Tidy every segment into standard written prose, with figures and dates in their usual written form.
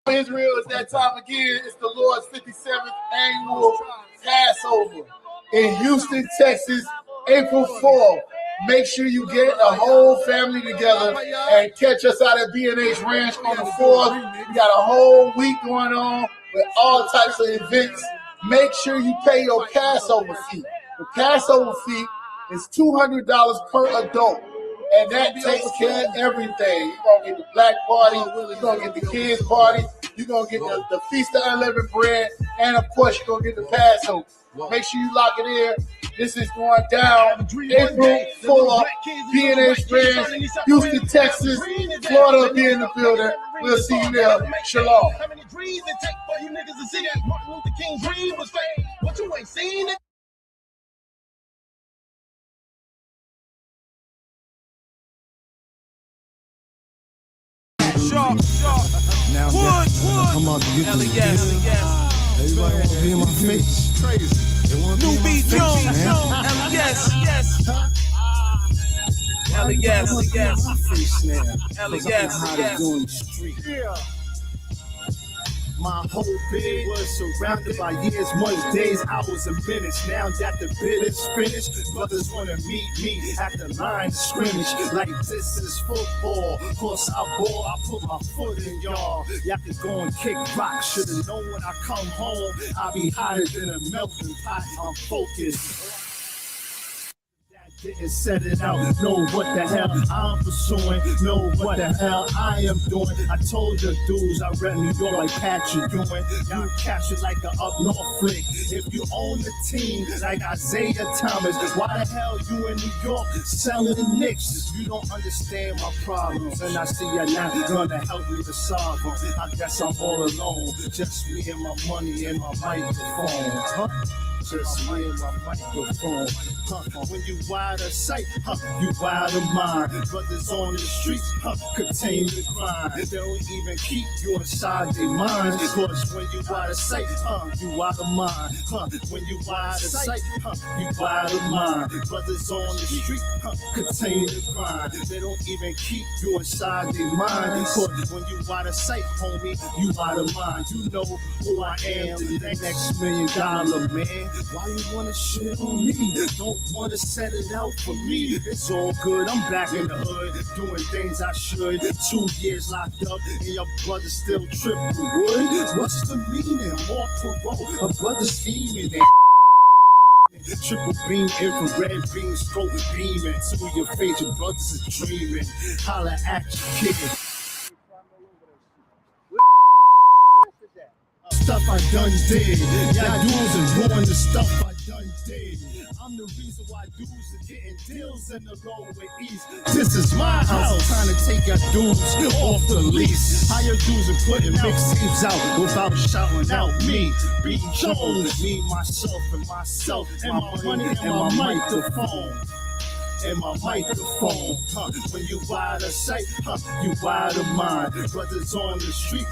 Israel, it's that time again. It's the Lord's 57th annual Passover in Houston, Texas, April 4th. Make sure you get a whole family together and catch us out at B&H Ranch on the 4th. We got a whole week going on with all types of events. Make sure you pay your Passover fee. The Passover fee is $200 per adult. And that takes care of everything. You're going to get the black party. You're going to get the kids party. You're going to get the Feast of Unleavened Bread. And, of course, you're going to get the Passover. Make sure you lock it in. This is going down April 4th, B&H Ranch, Houston, Texas, Florida will be in the building. We'll see you there. Shalom. How many dreams it take for you niggas to see that Martin Luther King dream was fake? What you ain't seen it? Sharp. Now come on, you can everybody want to be in my face. Crazy. New Beat Jones, yes. My whole bed was surrounded by years, months, days, hours, and minutes. Now that the bid is finished, brothers want to meet me at the line of scrimmage. Like this is football. Course I ball, I put my foot in y'all. Y'all can go and kick rock. Should've known when I come home, I'll be hotter than a melting pot. I'm focused. Didn't set it out, know what the hell I'm pursuing, know what the hell I am doing. I told the dudes I rep New York like Patrick Ewing. You catch it like an up north flick. If you own the team like Isaiah Thomas, why the hell you in New York selling the Knicks? You don't understand my problems, and I see you're not gonna help me to solve them. I guess I'm all alone, just me and my money and my microphone. Just me and my microphone. When you wide of sight, you wide of mind. Brothers on the streets, contain the grind. They don't even keep you inside their minds. Cause when you wide of sight, you wide of mind. When you wide of sight, you wide of mind. Brothers on the street, contain the grind. They don't even keep you inside their minds. Cause when you wide of sight, homie, you wide of mind. You know who I am, the next $1 million man. Why you wanna shit on me? Don't wanna set it out for me. It's all good, I'm back in the hood, doing things I should. 2 years locked up, and your brother still tripping wood. What's the meaning? More parole, a brother scheming and triple beam, infrared beam, stroke beaming to your face. Your brothers is dreaming. Holla at your kid. Stuff I done did. Y'all dudes and ruin the stuff I done did. I'm the reason why dudes are getting deals in the lower east. This is my house. Trying to take your dudes off the lease. How your dudes are putting mixtapes out without shouting out me. Beat Jones, me, myself, and my money and my microphone. And my microphone, when you wide of sight, you wide of mind. Brothers on the street,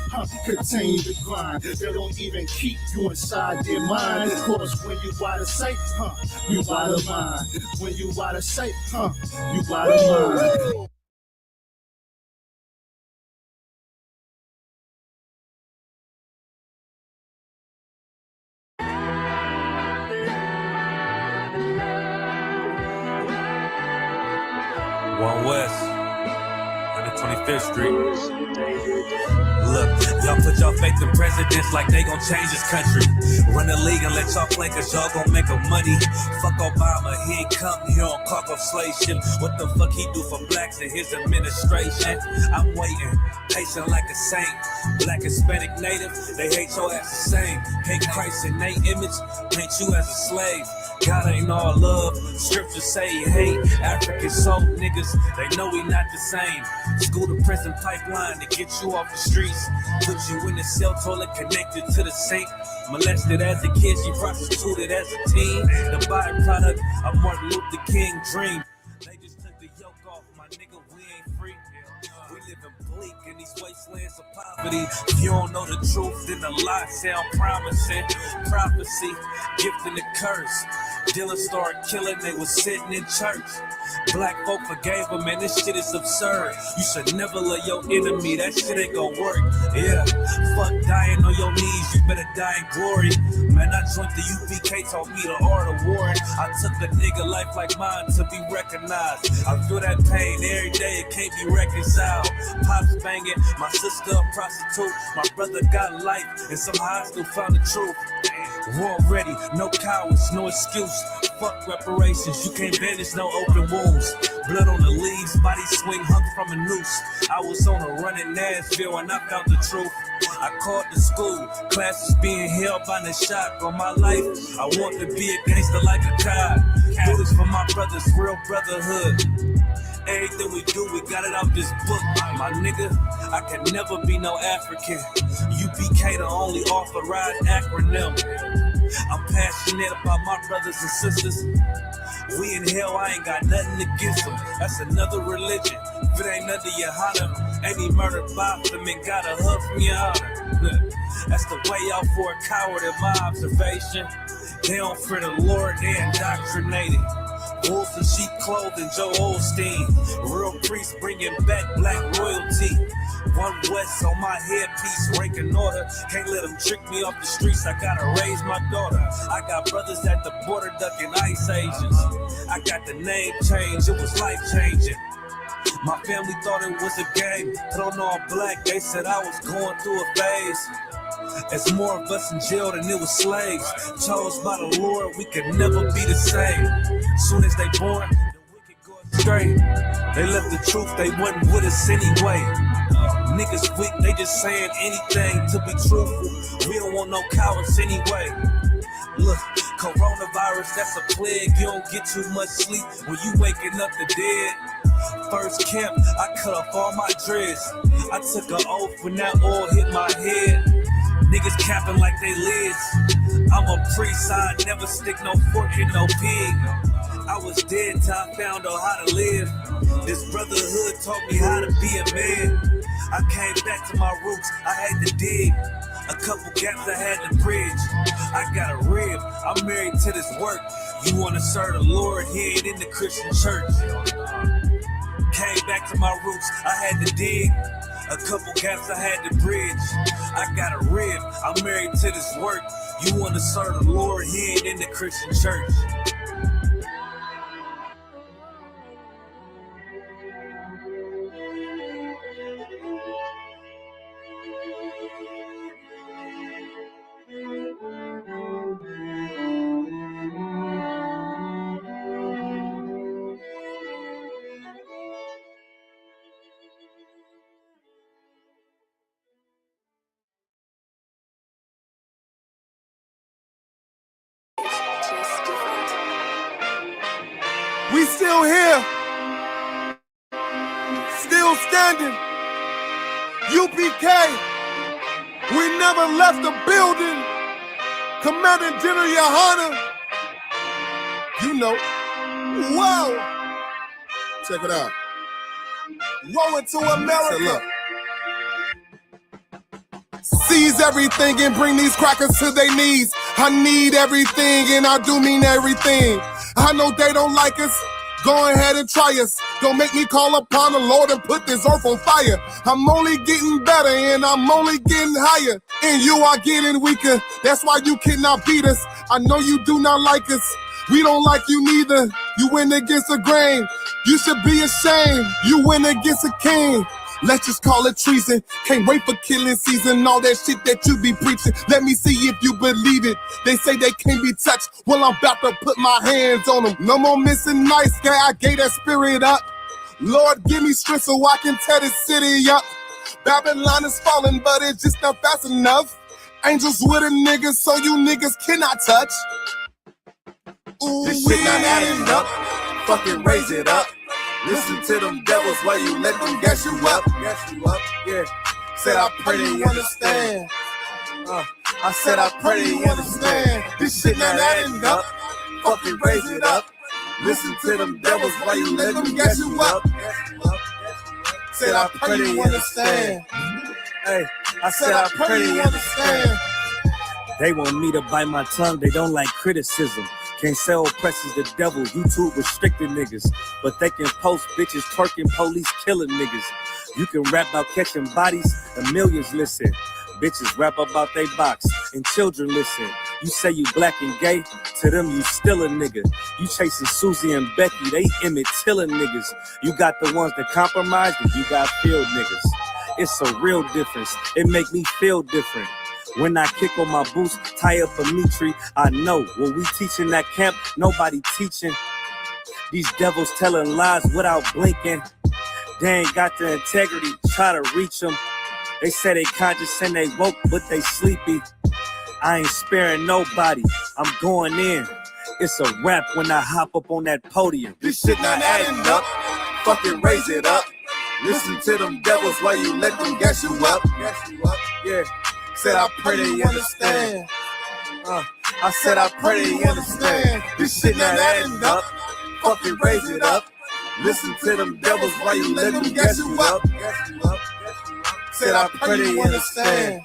continue to grind. They don't even keep you inside their mind. Cause when you wide of sight, you wide of mind. When you wide of sight, you wide of mind. One West, 125th Street. Look, y'all put y'all faith in presidents like they gon' change this country. Run the league and let y'all play cause y'all gon' make a money. Fuck Obama, he ain't come here on cargo slave ship. What the fuck he do for blacks in his administration? I'm waiting, patient like a saint. Black, Hispanic, Native, they hate your ass the same. Hate Christ in they image, paint you as a slave. God ain't all love, scriptures say he hate. African soul niggas, they know we not the same. School to prison pipeline to get you off the streets. Put you in the cell toilet connected to the sink. Molested as a kid, she prostituted as a teen. The byproduct of Martin Luther King dream. They just took the yoke off. off, my nigga, we ain't free. We living bleak in these wastelands of poverty. If you don't know the truth, then the lie sound promising. Prophecy, gift and the curse. Dylan started killing, they was sitting in church. Black folk forgave him, man, this shit is absurd. You should never love your enemy, that shit ain't gon' work. Yeah, fuck dying on your knees, you better die in glory. Man, I joined the U.P.K, taught me the art of warring. I took a nigga life like mine to be recognized. I feel that pain every day, it can't be reconciled. Pops banging, my sister a prostitute. My brother got life, and somehow I still found the truth. War ready, no cowards, no excuse. Fuck reparations, you can't bandage no open wounds. Blood on the leaves, body swing hung from a noose. I was on a run in Nashville and I found the truth. I called the school, classes being held by the shock on my life. I want to be a gangster like a cop. Do this for my brothers, real brotherhood. Everything we do, we got it out this book. My nigga, I can never be no African. U.P.K the only authorized acronym. I'm passionate about my brothers and sisters. We in hell, I ain't got nothing against them. That's another religion. If it ain't under YAHANNA, ain't he murdered by them and got a hug from YAHANNA. That's the way out for a coward in my observation. They don't fear the Lord, they indoctrinated. Wolves in sheep clothing, Joe Osteen. Real priests bringing back black royalty. One West on my headpiece, ranking order. Can't let them trick me off the streets, I gotta raise my daughter. I got brothers at the border ducking ICE agents. I got the name change, it was life changing. My family thought it was a game. Put on all black, they said I was going through a phase. There's more of us in jail than it was slaves. Chose by the Lord, we could never be the same. Soon as they born, the wicked go astray. They left the truth, they wasn't with us anyway. Niggas weak, they just saying anything to be truthful. We don't want no cowards anyway. Look, coronavirus, that's a plague. You don't get too much sleep when you waking up the dead. First camp, I cut off all my dreads. I took an oath when that oil hit my head. Niggas capping like they lids. I'm a priest, I never stick no fork in no pig. I was dead till I found out how to live. This brotherhood taught me how to be a man. I came back to my roots, I had to dig. A couple gaps I had to bridge. I got a rib, I'm married to this work. You wanna serve the Lord, he ain't in the Christian church. Came back to my roots, I had to dig. A couple gaps I had to bridge. I got a rib, I'm married to this work. You wanna serve the Lord, he ain't in the Christian church. We still here, still standing. U.P.K, we never left the building. Commander General YAHANNA, you know, whoa. Check it out. Rolling to America. Seize everything and bring these crackers to their knees. I need everything and I do mean everything. I know they don't like us. Go ahead and try us. Don't make me call upon the Lord and put this earth on fire. I'm only getting better and I'm only getting higher. And you are getting weaker. That's why you cannot beat us. I know you do not like us. We don't like you neither. You went against the grain. You should be ashamed. You went against a king. Let's just call it treason. Can't wait for killing season. All that shit that you be preaching. Let me see if you believe it. They say they can't be touched. Well, I'm about to put my hands on them. No more missing nice guy. I gave that spirit up. Lord, give me strength so I can tear this city up. Babylon is falling, but it's just not fast enough. Angels with a nigga, so you niggas cannot touch. Ooh, this shit not adding up. Fucking raise it up. Listen to them devils while you let them gas you up. Gas you up, yeah. Said I pray they understand. I said I pray they understand. This shit not adding up. Fucking raise it up. Listen to them devils while you let them gas you up. Said I pray you understand. Hey, I said I pray you understand. They want me to bite my tongue, they don't like criticism. Can't sell presses the devil, YouTube restricted niggas. But they can post bitches twerking, police killing niggas. You can rap about catching bodies, and millions listen. Bitches rap about they box, and children listen. You say you black and gay, to them you still a nigga. You chasing Susie and Becky, they Emmett Tiller niggas. You got the ones that compromise, and you got field niggas. It's a real difference, it make me feel different. When I kick on my boots, tie up a meat tree, I know when we teaching that camp, nobody teaching. These devils telling lies without blinking. They ain't got the integrity, try to reach them. They say they conscious and they woke, but they sleepy. I ain't sparing nobody, I'm going in. It's a rap when I hop up on that podium. This shit not adding up, fucking raise it up. Listen to them devils while you let them gas you up. Yeah. Said I pray they understand. I said I pray they understand. This shit not adding up. Fucking raise it up. Listen to them devils while you let them gas you up. Said I pray they understand.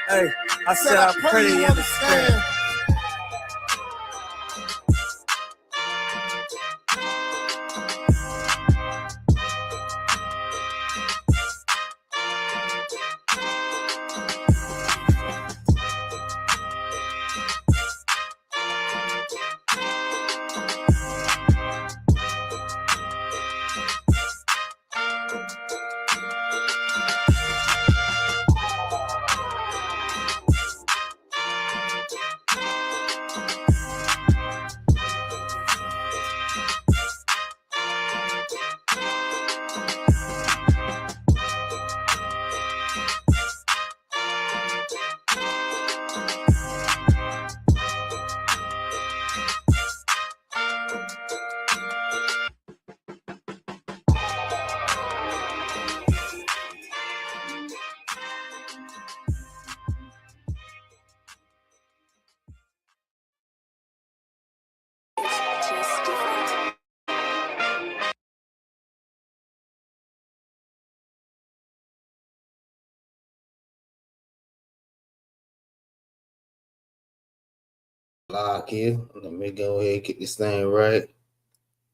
Hey, I said I pray they understand. Lock here. Let me go ahead and get this thing right.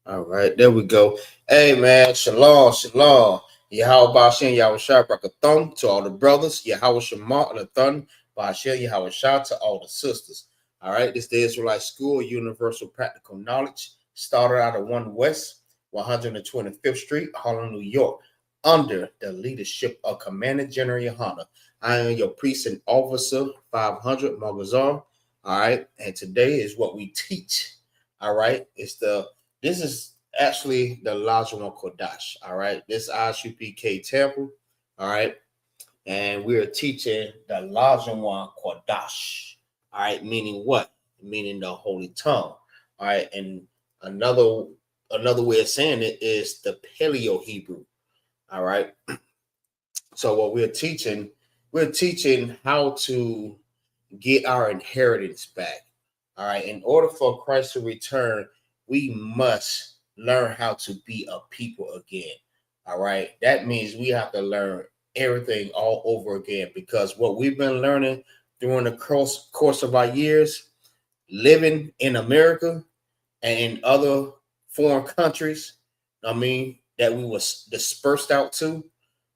All right, there we go. Hey man, shalom, shalom. Yahweh Bashem, Yahweh Shah, Brakathon to all the brothers. Yahweh Shema, Lathon, Bashem, Yahweh Shah to all the sisters. All right, this is the Israelite School of Universal Practical Knowledge. Started out of 1 West, 125th Street, Harlem, New York, under the leadership of Commander General YAHANNA. I am your priest and officer, 500 MAGAZAR. All right, and today is what we teach. All right, this is actually the Lashawan Qadash. All right, this I.S.U.P.K temple. All right, and we are teaching the Lashawan Qadash. All right, meaning what? Meaning the holy tongue. All right, and another way of saying it is the Paleo Hebrew. All right, so what we're teaching how to get our inheritance back. All right. In order for Christ to return, we must learn how to be a people again. All right. That means we have to learn everything all over again, because what we've been learning during the course of our years living in America and in other foreign countries, that we was dispersed out to.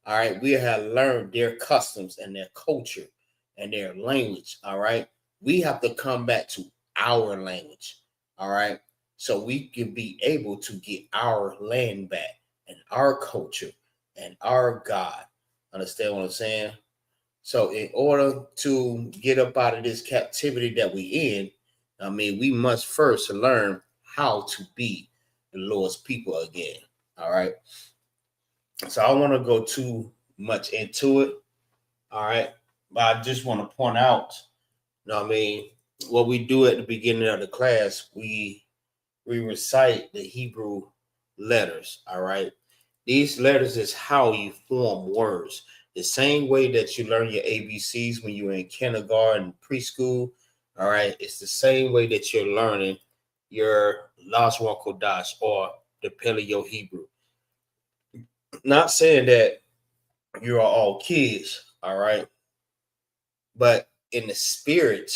All right. We have learned their customs and their culture and their language. All right, we have to come back to our language. All right, so we can be able to get our land back and our culture and our God. Understand what I'm saying? So in order to get up out of this captivity that we in, we must first learn how to be the Lord's people again. All right, so I want to go too much into it. All right, but I just want to point out, what we do at the beginning of the class, we recite the Hebrew letters. All right, these letters is how you form words. The same way that you learn your ABCs when you're in kindergarten, preschool. All right, it's the same way that you're learning your Lashawan Qadash or the Paleo Hebrew. Not saying that you are all kids, all right, but in the spirit,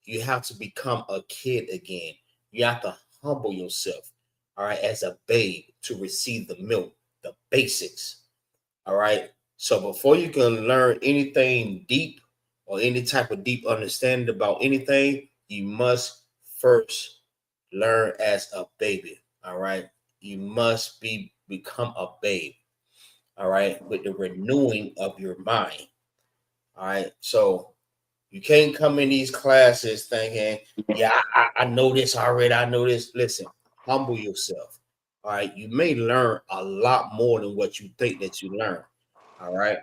you have to become a kid again. You have to humble yourself, all right, as a babe to receive the milk, the basics, all right. So before you can learn anything deep or any type of deep understanding about anything, you must first learn as a baby, all right. You must become a babe, all right, with the renewing of your mind, all right. So you can't come in these classes thinking, yeah, I know this already. I know this. Listen, humble yourself. All right. You may learn a lot more than what you think that you learn. All right.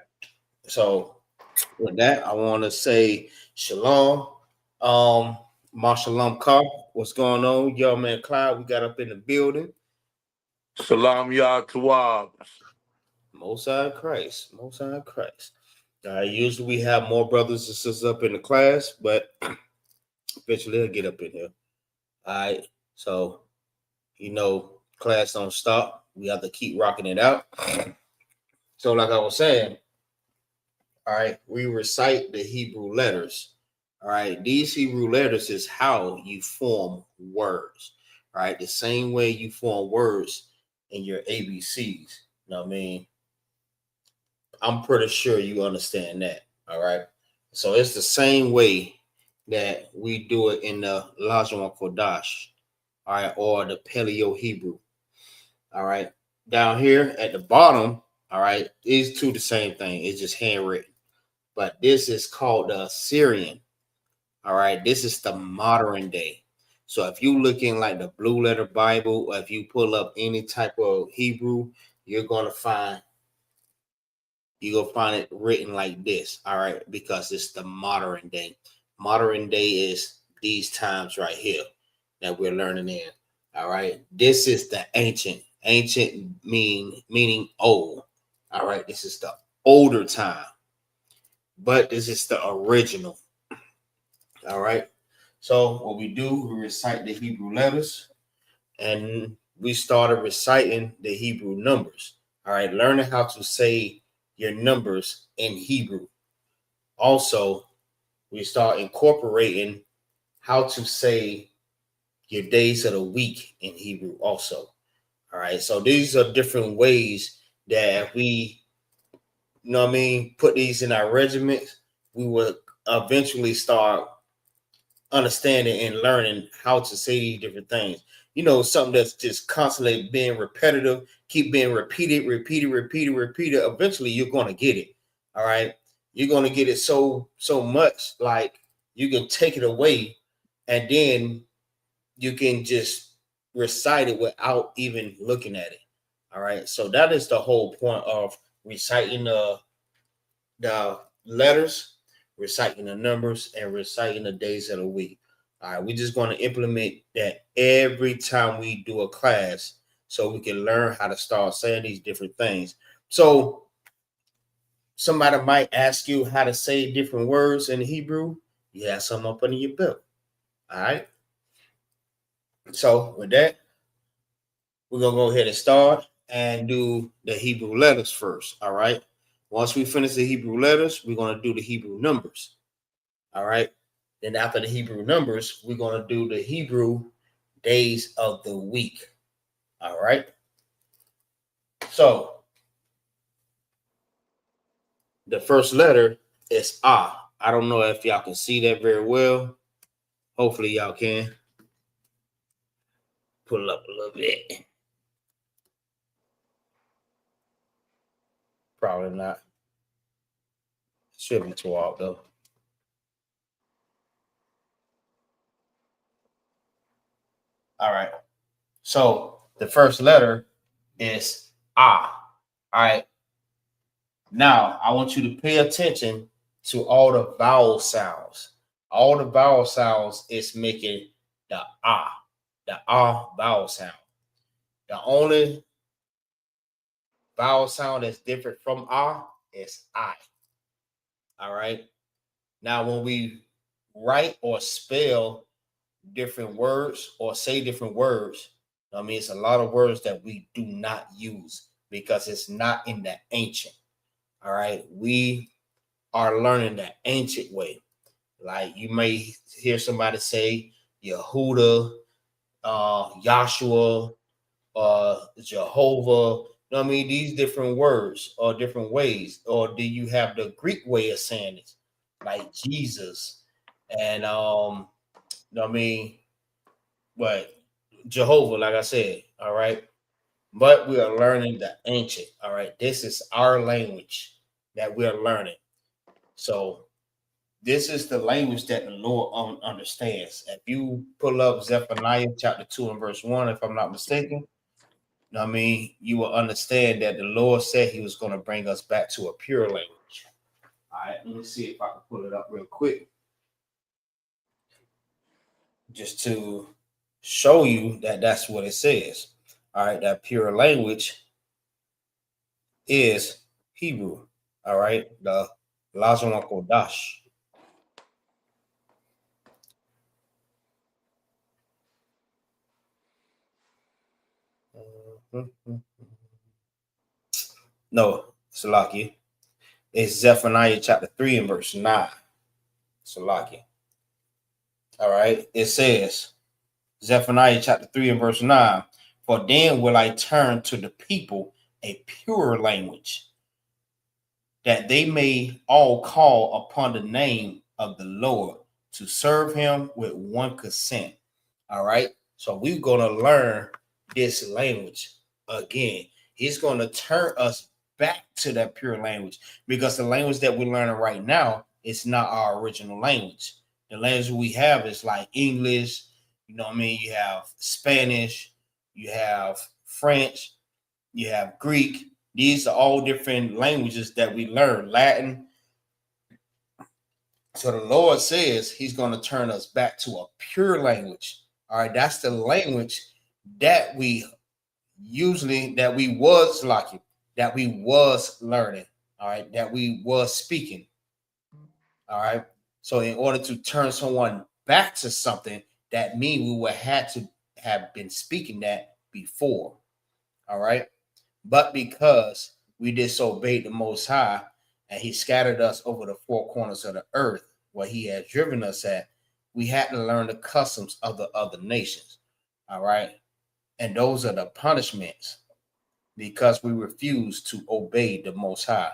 So with that, I want to say shalom. Shalom Car. What's going on? Yo, man, Clyde, we got up in the building. Salam Yah Tawab. Most High Christ. Most High Christ. Usually we have more brothers and sisters up in the class, but eventually they'll get up in here. All right. So, class don't stop. We have to keep rocking it out. So, like I was saying, all right, we recite the Hebrew letters. All right. These Hebrew letters is how you form words. All right. The same way you form words in your ABCs. You know what I mean? I'm pretty sure you understand that. All right. So it's the same way that we do it in the Lashawan Qadash, all right, or the Paleo Hebrew. All right. Down here at the bottom, all right, these two the same thing. It's just handwritten. But this is called the Assyrian. All right. This is the modern day. So if you look in like the Blue Letter Bible, or if you pull up any type of Hebrew, you're gonna find it written like this, all right, because it's the modern day. Modern day is these times right here that we're learning in, all right. This is the ancient meaning old, all right. This is the older time, but this is the original, all right. So what we do, we recite the Hebrew letters, and we started reciting the Hebrew numbers, all right, learning how to say your numbers in Hebrew. Also, we start incorporating how to say your days of the week in Hebrew also. All right. So these are different ways that we, put these in our regiments. We will eventually start understanding and learning how to say these different things. Something that's just constantly being repetitive, keep being repeated. Eventually, you're going to get it. All right. You're going to get it so much, like you can take it away and then you can just recite it without even looking at it. All right. So that is the whole point of reciting the letters, reciting the numbers, and reciting the days of the week. All right, we're just going to implement that every time we do a class so we can learn how to start saying these different things. So somebody might ask you how to say different words in Hebrew. You have some up under your belt. All right. So with that, we're going to go ahead and start and do the Hebrew letters first. All right. Once we finish the Hebrew letters, we're going to do the Hebrew numbers. All right. Then after the Hebrew numbers, we're going to do the Hebrew days of the week. All right. So the first letter is Ah. I don't know if y'all can see that very well. Hopefully y'all can. Pull it up a little bit. Probably not. Should be too out though. All right. So the first letter is Ah. All right. Now I want you to pay attention to all the vowel sounds. All the vowel sounds is making the vowel sound. The only vowel sound that's different from is I. All right. Now, when we write or spell different words or say different words. I mean, it's a lot of words that we do not use because it's not in the ancient. All right. We are learning the ancient way. Like you may hear somebody say Yehuda, Joshua, Jehovah. You know what I mean? These different words or different ways. Or do you have the Greek way of saying it? Like Jesus and you know what I mean? But Jehovah, like I said, all right. But we are learning the ancient. All right. This is our language that we are learning. So this is the language that the Lord understands. If you pull up Zephaniah chapter 2 and verse 1, if I'm not mistaken, I mean, you will understand that the Lord said he was going to bring us back to a pure language. All right, let me see if I can pull it up real quick. Just to show you that that's what it says. All right, that pure language is Hebrew. All right, the Lashawan Qadash. No, Salaki. It's Zephaniah chapter 3 and verse 9. Salaki. All right, it says, Zephaniah chapter 3 and verse 9, for then will I turn to the people a pure language, that they may all call upon the name of the Lord to serve him with one consent. All right, so we're going to learn this language again. He's going to turn us back to that pure language, because the language that we're learning right now is not our original language. The language we have is like English, you know what I mean? You have Spanish, you have French, you have Greek. These are all different languages that we learn, Latin. So the Lord says he's going to turn us back to a pure language. All right, that's the language that we was lucky, that we was learning, all right, that we was speaking. All right. So in order to turn someone back to something, that means we would have to have been speaking that before. All right. But because we disobeyed the Most High and he scattered us over the four corners of the earth where he had driven us at, we had to learn the customs of the other nations. All right. And those are the punishments because we refuse to obey the Most High.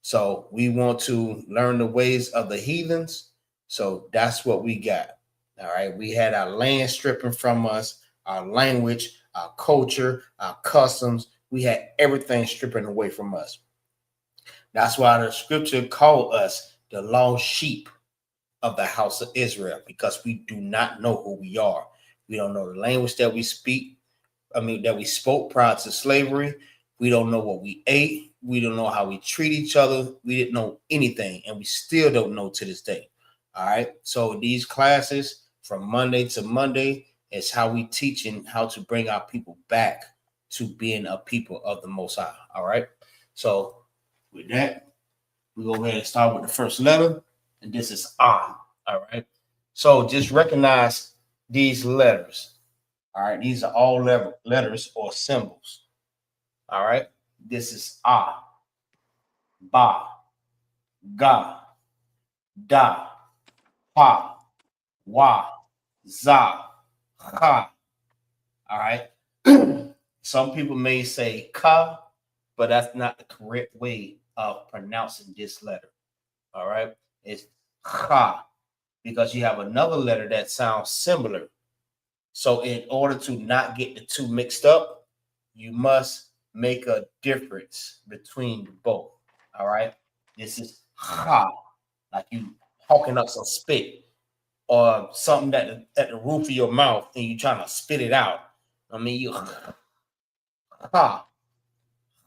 So we want to learn the ways of the heathens. So that's what we got. All right. We had our land stripping from us, our language, our culture, our customs. We had everything stripping away from us. That's why the scripture called us the lost sheep of the house of Israel, because we do not know who we are. We don't know the language that we speak. That we spoke prior to slavery. We don't know what we ate. We don't know how we treat each other. We didn't know anything, and we still don't know to this day. All right. So these classes from Monday to Monday is how we teaching how to bring our people back to being a people of the Most High. All right. So with that, we go ahead and start with the first letter, and this is I. All right. So just recognize these letters. All right, these are all letters or symbols. All right, this is A, Ba, Ga, Da, Pa, Wa, Za, Ha. All right. Some people may say Ka, but that's not the correct way of pronouncing this letter. All right, it's Ha, because you have another letter that sounds similar. So in order to not get the two mixed up, you must make a difference between both. All right. This is ha, like you hawking up some spit or something that at the roof of your mouth and you trying to spit it out. I mean, you ha,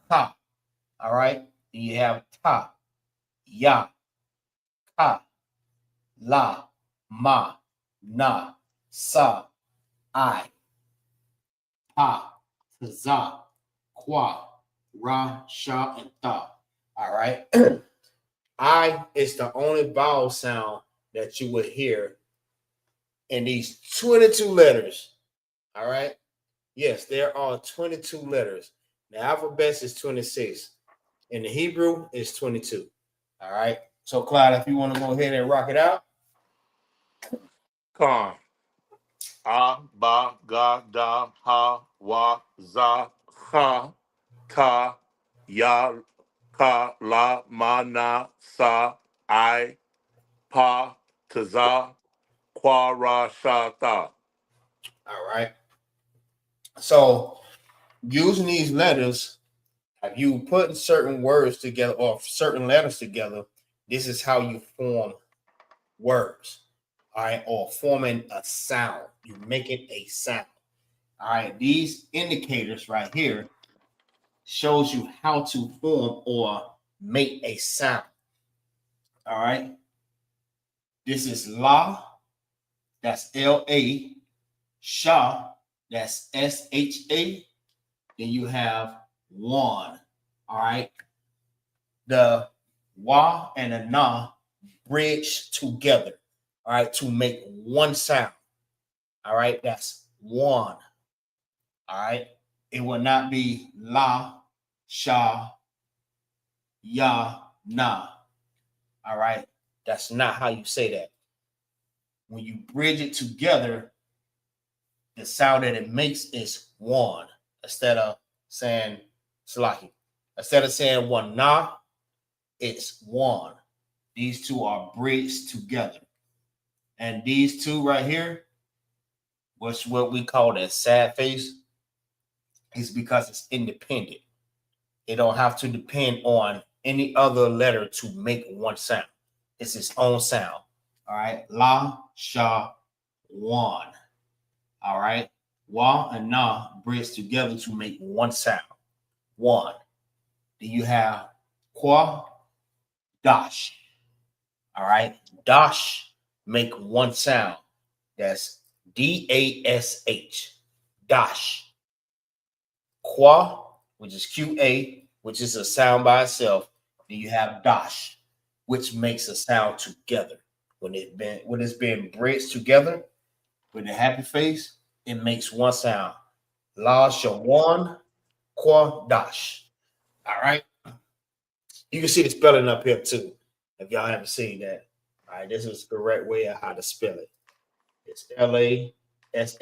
ha. All right. And you have ta, ya, ka, la, ma, na, sa, I, pa, za, qua, ra, sha, and tha. All right. I is the only vowel sound that you would hear in these 22 letters. All right. Yes, there are 22 letters. The alphabet is 26. In the Hebrew, is 22. All right. So, Clyde, if you want to go ahead and rock it out. Con. A, ba, ga, da, ha, wa, za, ha, ta, ya, ka, la, ma, na, sa, I, pa, taza, kwa, ra, sha, ta. All right. So, using these letters, if you put certain words together or certain letters together, this is how you form words. All right. Or forming a sound. You make it a sound. All right. These indicators right here shows you how to form or make a sound. All right. This is la, that's L-A, sha, that's S-H-A. Then you have one. All right. The wa and the na bridge together. All right. To make one sound. All right. That's one. All right. It will not be la, sha, ya, na. All right. That's not how you say that. When you bridge it together, the sound that it makes is one. Instead of saying Salaki. Instead of saying one na, it's one. These two are bridged together. And these two right here, what's what we call that sad face, is because it's independent. It don't have to depend on any other letter to make one sound. It's its own sound. All right. La, sha, one. All right. Wa and na bridge together to make one sound. One. Then you have kwa, dash. All right. Dash make one sound. That's D-A-S-H. Dash. Qua, which is Q-A, which is a sound by itself. Then you have dash, which makes a sound together. When it's been bridged together with a happy face, it makes one sound. Lashawan Qadash. All right. You can see the spelling up here too, if y'all haven't seen that. All right, this is the correct way of how to spell it. It's Lashawan. That's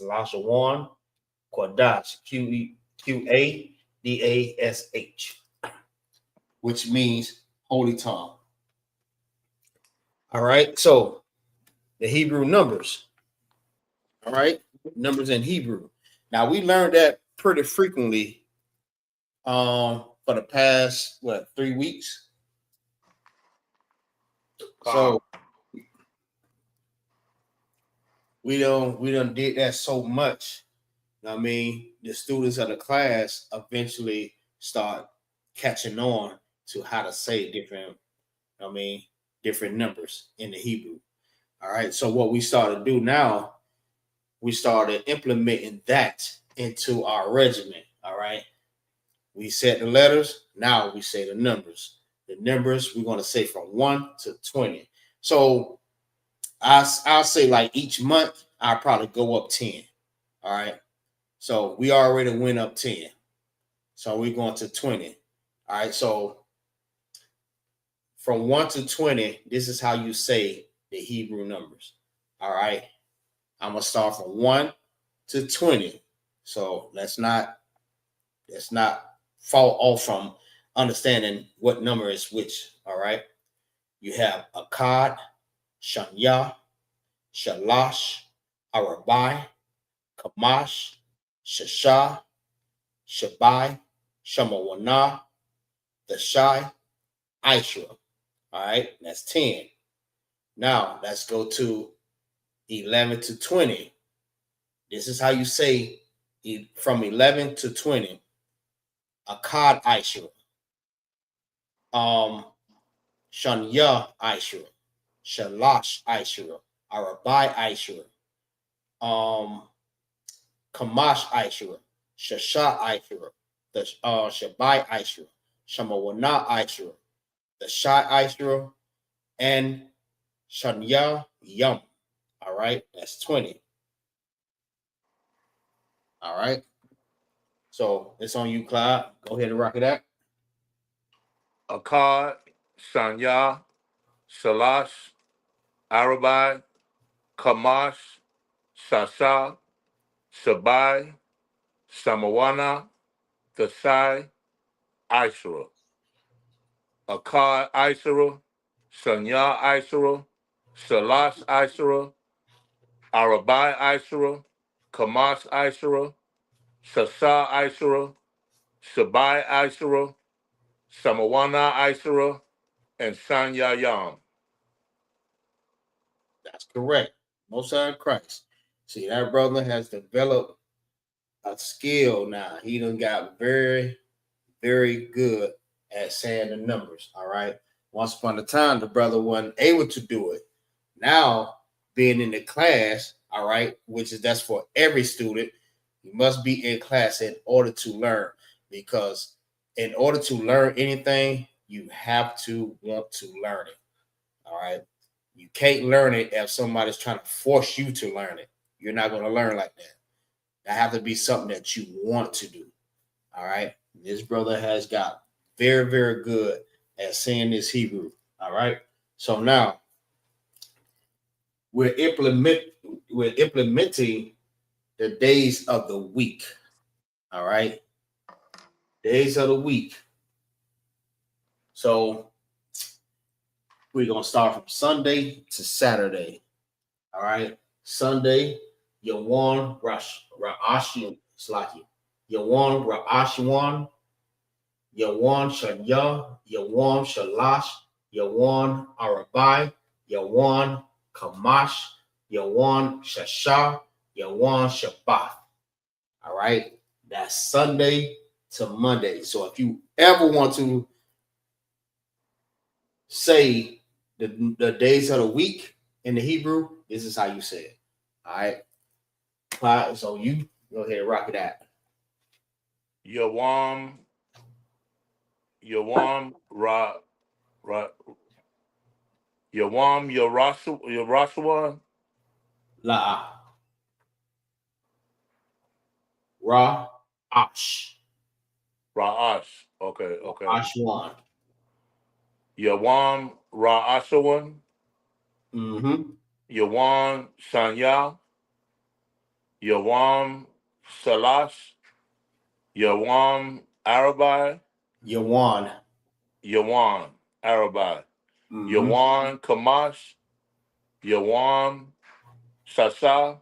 Lashawan Qadash. Qadash, which means holy tongue. All right, so the Hebrew numbers. All right, numbers in Hebrew. Now we learned that pretty frequently for the past 3 weeks. So we don't did that so much. I mean, the students of the class eventually start catching on to how to say different numbers in the Hebrew. All right. So what we started to do now, we started implementing that into our regimen. All right. We said the letters. Now we say the numbers. The numbers we're going to say from 1 to 20. So I'll say like each month, I'll probably go up 10. All right. So we already went up 10. So we're going to 20. All right. So from 1 to 20, this is how you say the Hebrew numbers. All right. I'm going to start from 1 to 20. So let's not fall off from understanding what number is which. All right. You have Akkad, Shanya, Shalash, Arabai, Kamash, Shasha, Shabai, Shamawana, the Shai, I.S.U.P.K. All right, that's 10. Now let's go to 11 to 20. This is how you say from 11 to 20. Akkad I.S.U.P.K. Shanya I.S.U.P.K. Shalash I.S.U.P.K. Arabai I.S.U.P.K. Kamash I.S.U.P.K. Shasha I.S.U.P.K. The Shabai I.S.U.P.K. Shamawana I.S.U.P.K. The Shai I.S.U.P.K. and Shanya Yum. All right, that's 20. All right. So it's on you, Clyde. Go ahead and rock it out. Akkad, Shanya, Shalash, Arabai, Kamash, Shasha, Shabai, Samawana, Thasai, Ishra. Akkad Ishra, Shanya Ishra, Shalash Ishra, Arabai Ishra, Kamash Ishra, Shasha Ishra, Shabai Ishra, Samawana Ishra, and Shanya Yam. That's correct. Most High Christ. See, that brother has developed a skill now. He done got very, very good at saying the numbers. All right. Once upon a time, the brother wasn't able to do it. Now, being in the class, all right, which is that's for every student, you must be in class in order to learn. Because in order to learn anything, you have to want to learn it. All right. You can't learn it if somebody's trying to force you to learn it. You're not going to learn like that. That have to be something that you want to do. All right. This brother has got very, very good at saying this Hebrew. All right. So now we're implementing the days of the week. All right. Days of the week. So we're going to start from Sunday to Saturday. All right. Sunday, Yawan Ra'ashin Slaki. Yawan Ra'ashiwan. Yawan Shanya. Yawan Shalash. Yawan Arabai. Yawan Kamash. Yawan Shasha. Yawan Shabbat. All right. That's Sunday to Monday. So if you ever want to say the days of the week in the Hebrew, this is how you say it. All right. So you go ahead and rock it out. Yawam Yarashua, La Ra Ash. Ra'ash. Okay. Ashwan. Yawam Ra'ashawan, Mm-hmm. Yawan Shanya, Yawam Shalash, Yawam Arabai, Yawan. Yawan Arabai, Mm-hmm. Yawan Kamash, Yawan Shasha,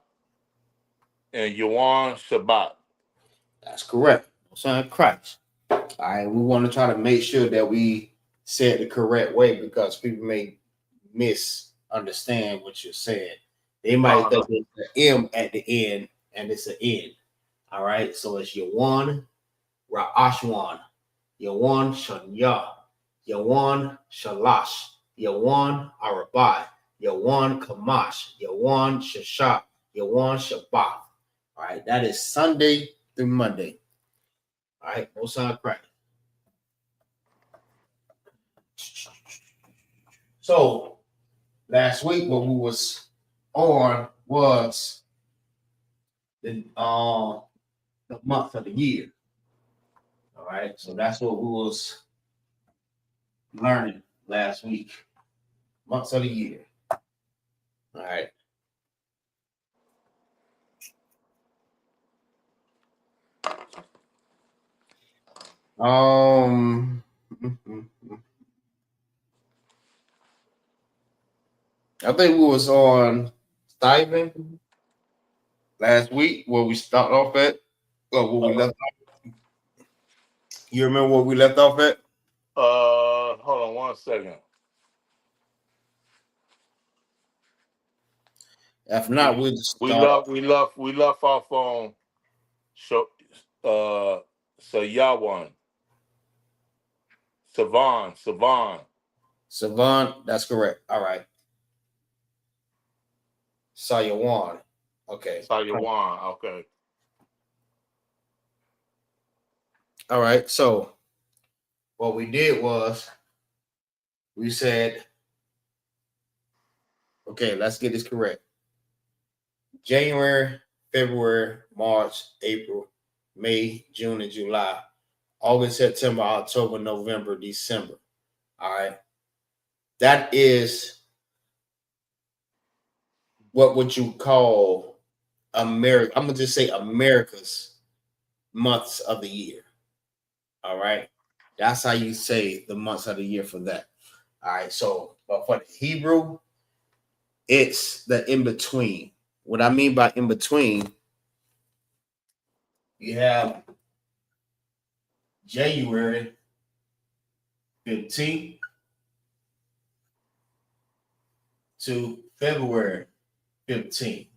and Yawan Shabbat. That's correct. Son of Christ. All right. We want to try to make sure that we say it the correct way because people may misunderstand what you're saying. They might think it's an M at the end and it's an N. All right. So it's Yawan Ra'ashwan. Yawan Shanya. Yawan Shalash. Yawan Arabai. Yawan Kamash. Yawan Shasha. Yawan Shabbat. All right. That is Sunday through Monday. All right. Most High Christ. So last week what we was on was the month of the year. All right. So that's what we was learning last week. Months of the year. All right. I think we was on Stipend last week where we started off at. Or where we left off. You remember where we left off at? Hold on 1 second. If not, we'll just We start. left off on Sayawan. Savan. Savant, that's correct. All right. Sayawan. Okay. Sayawan, okay. All right. So what we did was we said Okay, let's get this correct. January, February, March, April, May, June, and July. August, September, October, November, December. All right. That is what would you call America. I'm gonna just say America's months of the year. All right. That's how you say the months of the year for that. All right. So, but for the Hebrew, it's the in between. What I mean by in between, you have January 15th to February 15th.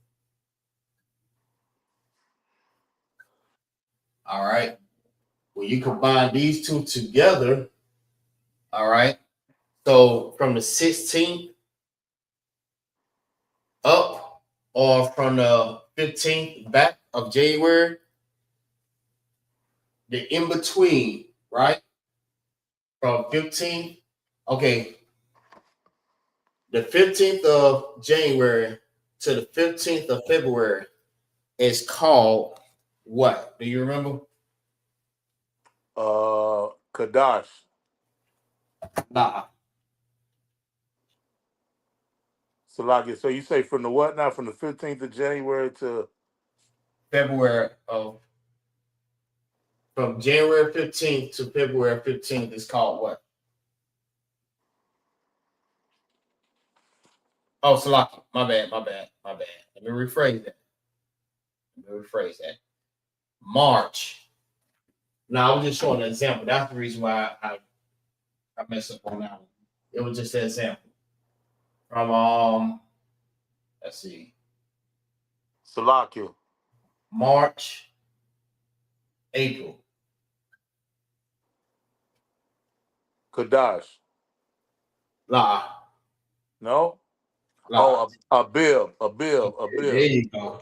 All right. When you combine these two together, all right. So from the 16th up or from the 15th back of January, the in between, right? From 15th, okay, the 15th of January to the 15th of February is called what? Do you remember? Qadash. Nah. Salaki. So you say from the what now? From the 15th of January to February of from January 15th to February 15th is called what? Oh, Salaki. My bad. Let me rephrase that. March. Now, I was just showing an example. That's the reason why I messed up on that one. It was just an example. From let's see, Salaki. March, April. Qadash. La. No? La. Oh, a bill. There you go.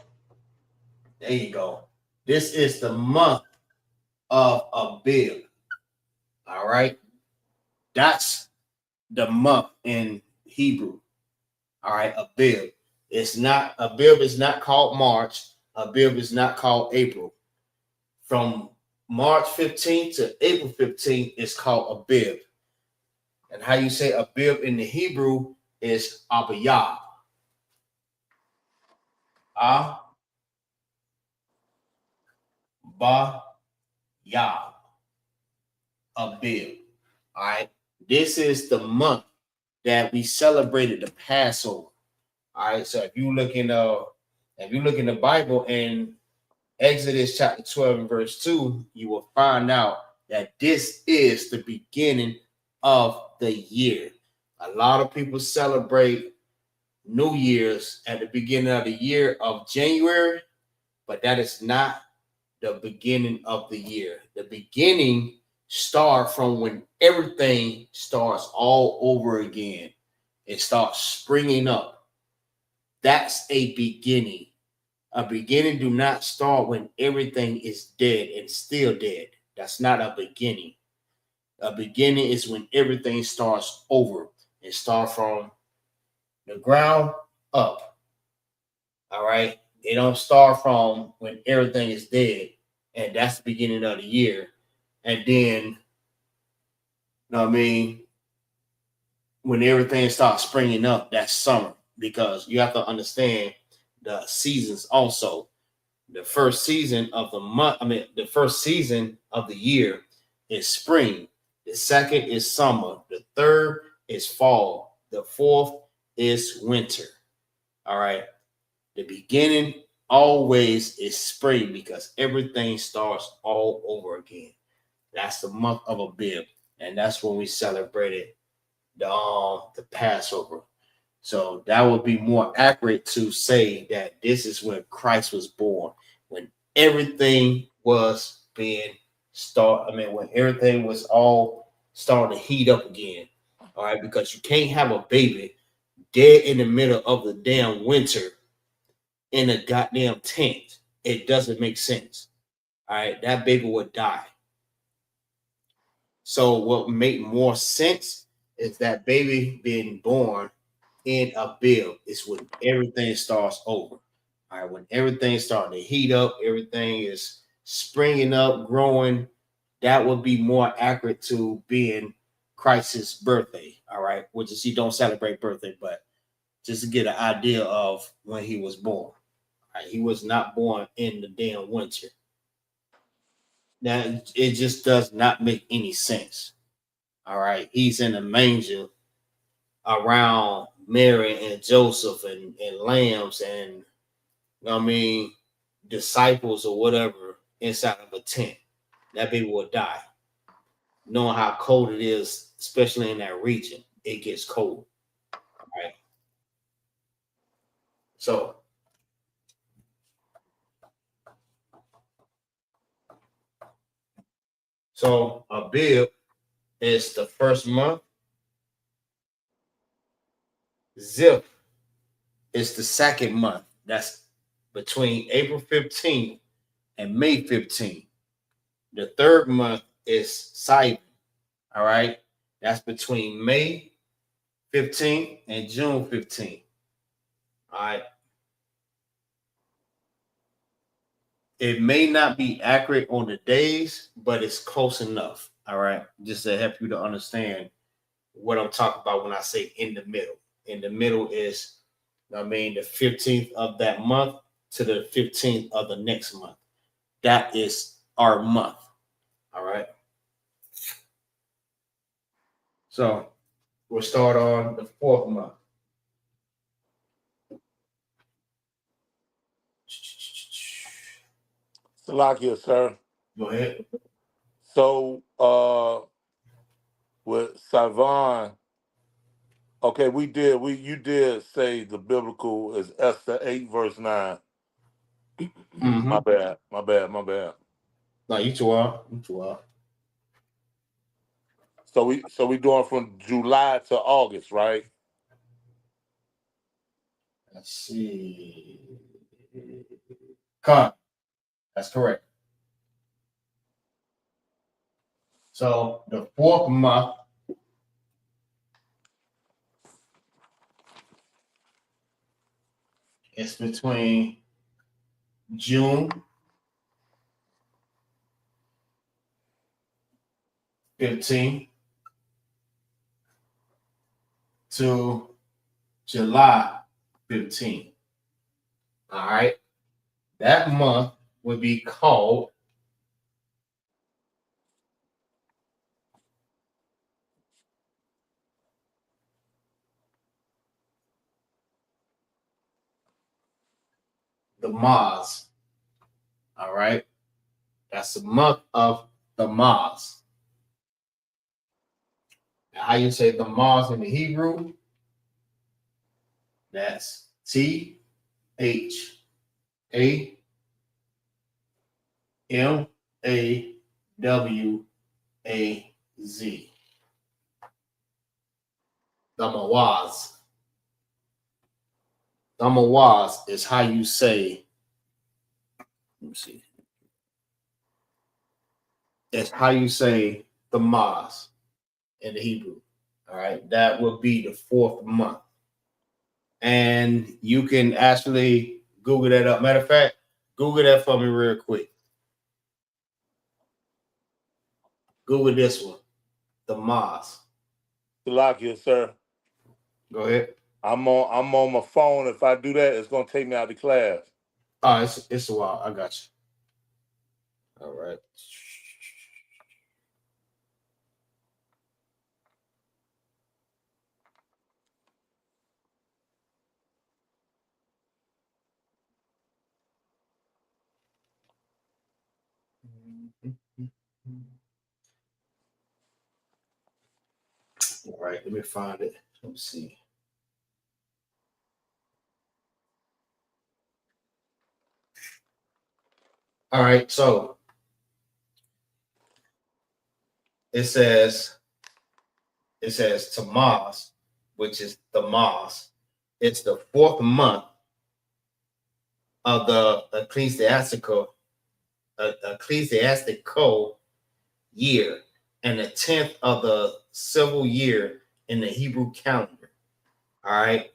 There you go. This is the month of Abib. All right. That's the month in Hebrew. All right. Abib. It's not Abib is not called March. Abib is not called April. From March 15th to April 15th is called Abib. And how you say Abib in the Hebrew is Abayah. Ba-ya. Abib. All right. This is the month that we celebrated the Passover. All right. So if you look in the Bible in Exodus chapter 12 and verse 2, you will find out that this is the beginning of the year. A lot of people celebrate New Year's at the beginning of the year of January, but that is not the beginning of the year. The beginning starts from when everything starts all over again. It starts springing up. That's a beginning. A beginning do not start when everything is dead and still dead. That's not a beginning. A beginning is when everything starts over. It starts from the ground up. All right. It don't start from when everything is dead, and that's the beginning of the year. And then, you know what I mean, when everything starts springing up, that's summer, because you have to understand the seasons also. The first season of the first season of the year is spring. The second is summer. The third is fall. The fourth is winter. All right. The beginning always is spring because everything starts all over again. That's the month of Abib, and that's when we celebrated the Passover. So that would be more accurate to say that this is when Christ was born, when everything was being when everything was all starting to heat up again. All right, because you can't have a baby dead in the middle of the damn winter in a goddamn tent. It doesn't make sense. All right, that baby would die. So what make more sense is that baby being born in Abib is when everything starts over. All right, when everything starting to heat up, everything is springing up, growing. That would be more accurate to being Christ's birthday. All right, which is he don't celebrate birthday, but just to get an idea of when he was born. All right, he was not born in the damn winter. Now it just does not make any sense. All right, he's in a manger around Mary and Joseph and lambs and disciples or whatever inside of a tent. That baby will die. Knowing how cold it is, especially in that region, it gets cold. All right. So Abib is the first month. Zip is the second month. That's between April 15th and May 15th. The third month is Sivan. All right. That's between May 15th and June 15th. All right. It may not be accurate on the days, but it's close enough. All right. Just to help you to understand what I'm talking about when I say in the middle. In the middle is, the 15th of that month to the 15th of the next month. That is our month. All right. So we'll start on the fourth month. Salakia, sir. Go ahead. So, with Savan, okay, you did say the biblical is Esther 8 verse 9. Mm-hmm. My bad. No, you too are. So we doing from July to August, right? Let's see. Con. That's correct. So the fourth month is between June 15th to July 15th. All right. That month would be called the Maz. All right. That's the month of the Maz. Now, how you say the Maz in the Hebrew? That's THAMAZ. The Mawaz. The Mawaz is how you say, let me see. It's how you say the Maz in the Hebrew. All right. That will be the fourth month. And you can actually Google that up. Matter of fact, Google that for me real quick. Google this one, the Maz. Salakia, sir. Go ahead. I'm on my phone. If I do that, it's gonna take me out of class. Oh, it's a while. I got you. All right. All right, let me find it. Let me see. All right, so it says Tamaz, which is the Maz. It's the fourth month of the ecclesiastical year and the 10th of the civil year in the Hebrew calendar. All right.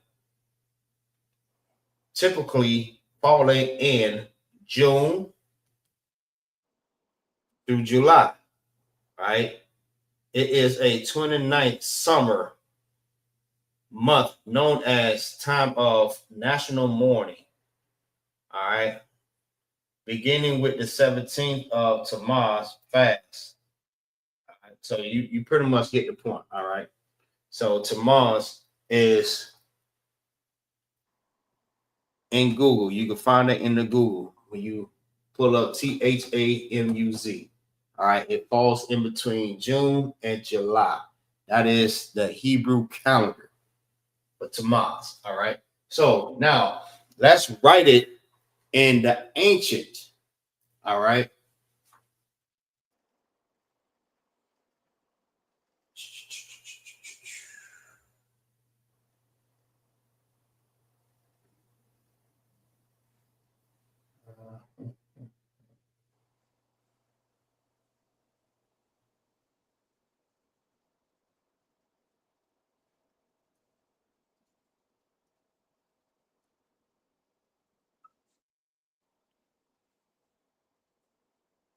Typically falling in June through July. Right. It is a 29th summer month known as time of national mourning. All right. Beginning with the 17th of Tammuz fast. All right. So you pretty much get the point. All right. So Tammuz is in Google. You can find it in the Google when you pull up THAMUZ. All right. It falls in between June and July. That is the Hebrew calendar for Tammuz. All right. So now let's write it in the ancient. All right.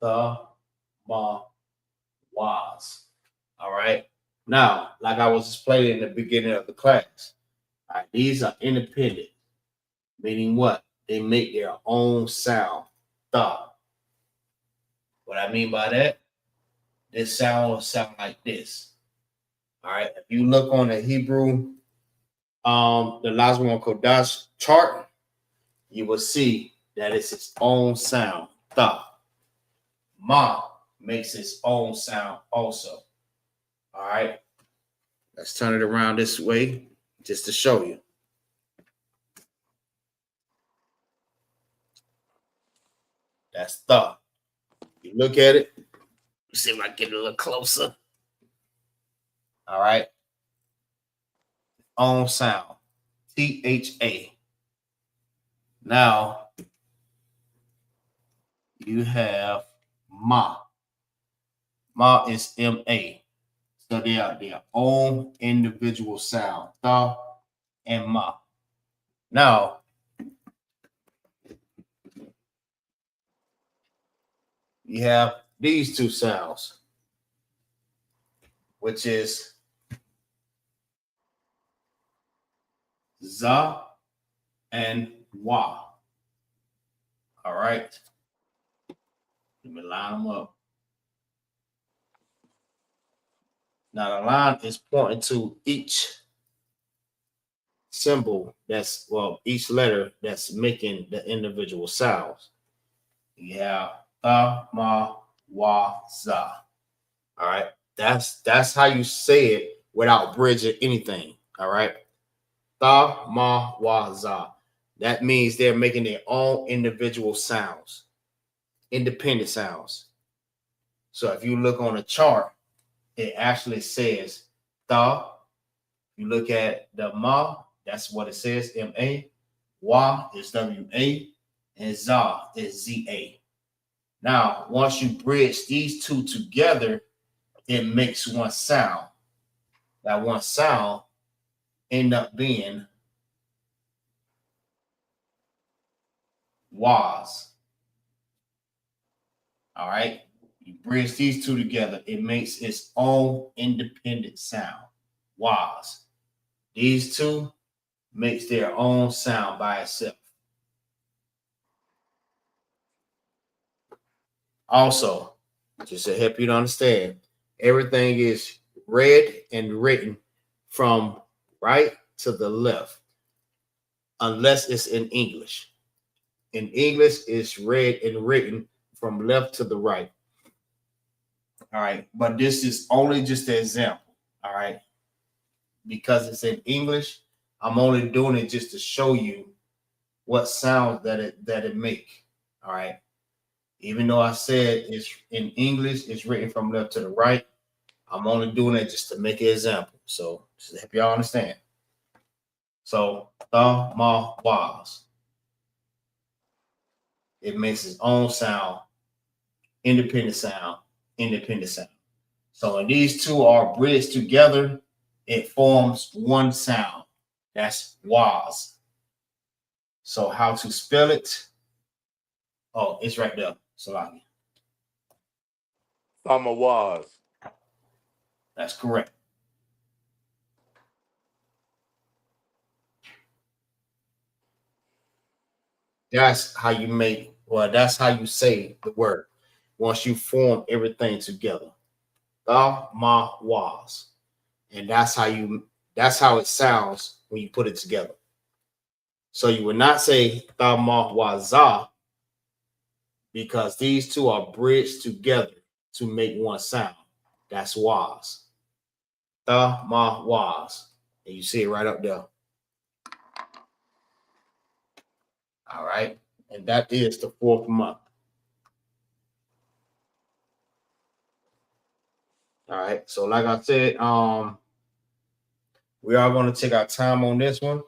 The ma was. All right. Now, like I was explaining in the beginning of the class, all right, these are independent, meaning what? They make their own sound. The. What I mean by that, this sound will sound like this. All right. If you look on the Hebrew, the Lashawan Qadash chart, you will see that it's its own sound. The. Ma makes its own sound also. All right. Let's turn it around this way just to show you. That's the. You look at it. See if I can get it a little closer. All right. Own sound. THA. Now you have ma. Ma is MA. So they are their own individual sound. The and ma. Now you have these two sounds, which is za and wa. All right. Let me line them up. Now the line is pointing to each symbol each letter that's making the individual sounds. You have ma, wa, za. All right. That's how you say it without bridging anything. All right. Ma, wa, za. That means they're making their own individual sounds, independent sounds. So if you look on a chart, it actually says the. You look at the ma, that's what it says, M-A. Wa is W-A, and za is Z-A. Now, once you bridge these two together, it makes one sound. That one sound end up being was. All right. You bridge these two together, it makes its own independent sound. Was. These two makes their own sound by itself. Also, just to help you to understand, everything is read and written from right to the left, unless it's in English. In English, it's read and written from left to the right. All right. But this is only just an example. All right. Because it's in English, I'm only doing it just to show you what sounds that it make. All right. Even though I said it's in English, it's written from left to the right. I'm only doing it just to make an example. So just to help y'all understand. So the, ma, was. It makes its own sound, independent sound, independent sound. So when these two are bridged together, it forms one sound. That's was. So how to spell it? Oh, it's right there. Salami. Famawaz. That's correct. That's how you make, well, that's how you say the word once you form everything together. The ma was. And that's how it sounds when you put it together. So you would not say the ma waza because these two are bridged together to make one sound. That's was. The ma was. And you see it right up there. All right. And that is the 4th month. All right. So like I said, we are going to take our time on this one.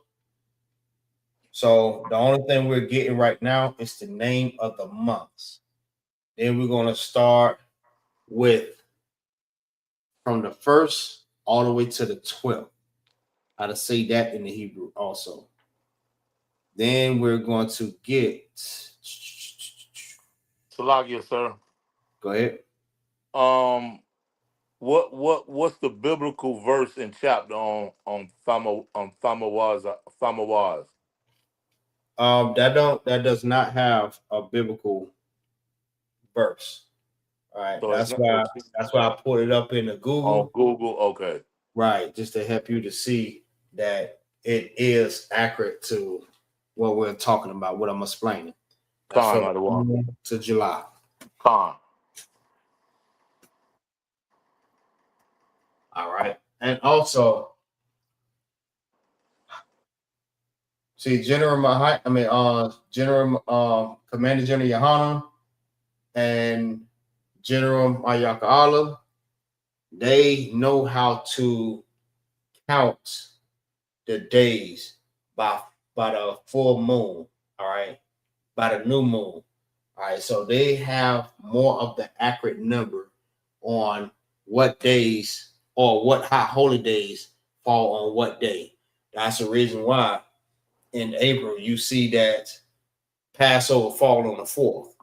So the only thing we're getting right now is the name of the months. Then we're going to start with from the 1st all the way to the 12th. How to say that in the Hebrew also. Then we're going to get. Salakia, sir. Go ahead. What's the biblical verse and chapter on Famawaz? That does not have a biblical verse. All right. So That's why I put it up in the on Google. Google. Okay. Right, just to help you to see that it is accurate to what we're talking about, what I'm explaining. That's from June to July. Con. All right. And also, see, General Commander General YAHANNA and General Mayaka, they know how to count the days by the full moon. All right. By the new moon. All right, so they have more of the accurate number on what days or what high holy days fall on what day. That's the reason why in April you see that Passover fall on the 4th.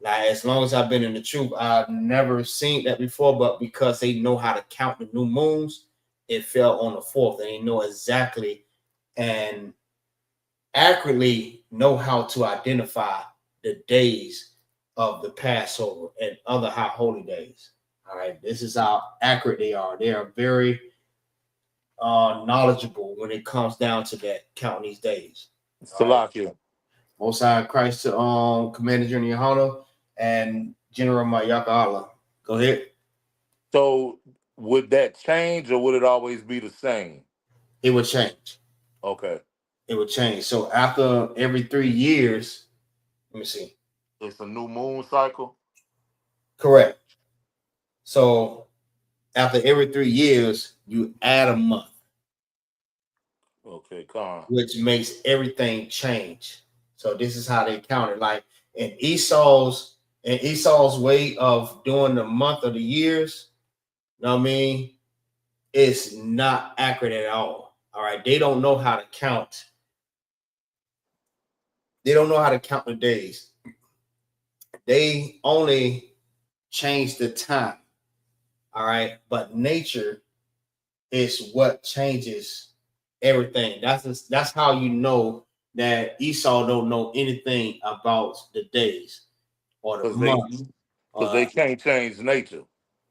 Now, as long as I've been in the truth, I've never seen that before, but because they know how to count the new moons, it fell on the 4th, and they know exactly and accurately know how to identify the days of the Passover and other high holy days. All right, this is how accurate they are. They are very knowledgeable when it comes down to that, counting these days. Salakia. Right. Most High Christ to Commander General YAHANNA and General Mayaka Allah. Go ahead. So would that change or would it always be the same? It would change. Okay. It would change. So after every 3 years, let me see. It's a new moon cycle? Correct. So after every 3 years, you add a month. Okay, con. Which makes everything change. So this is how they count it. Like in Esau's way of doing the month of the years, you know what I mean? It's not accurate at all. All right. They don't know how to count. They don't know how to count the days. They only change the time. All right. But nature is what changes everything. That's how you know that Esau don't know anything about the days or the months. Because they can't change nature.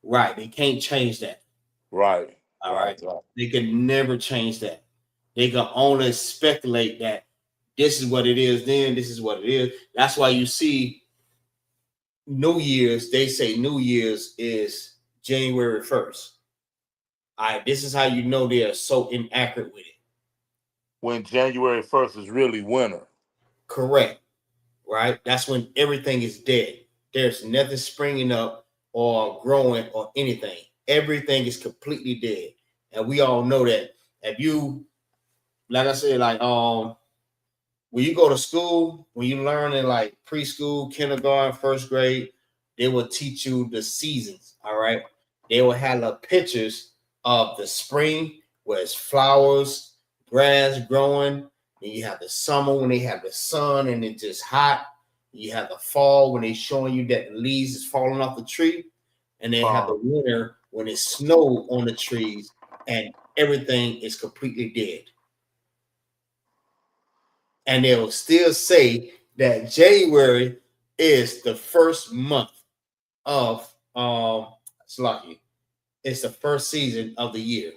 Right. They can't change that. Right. All right. They can never change that. They can only speculate that this is what it is, then this is what it is. That's why you see New Year's, they say New Year's is January 1st. All right. This is how you know they are so inaccurate with it. When January 1st is really winter. Correct. Right? That's when everything is dead. There's nothing springing up or growing or anything. Everything is completely dead. And we all know that. If you, like I said, like when you go to school, when you learn in like preschool, kindergarten, first grade, they will teach you the seasons. All right. They will have the pictures of the spring where it's flowers, grass growing. Then you have the summer when they have the sun and it's just hot. You have the fall when they're showing you that the leaves is falling off the tree. And then have the winter when it's snow on the trees and everything is completely dead. And they'll still say that January is the first month of it's lucky. It's the first season of the year.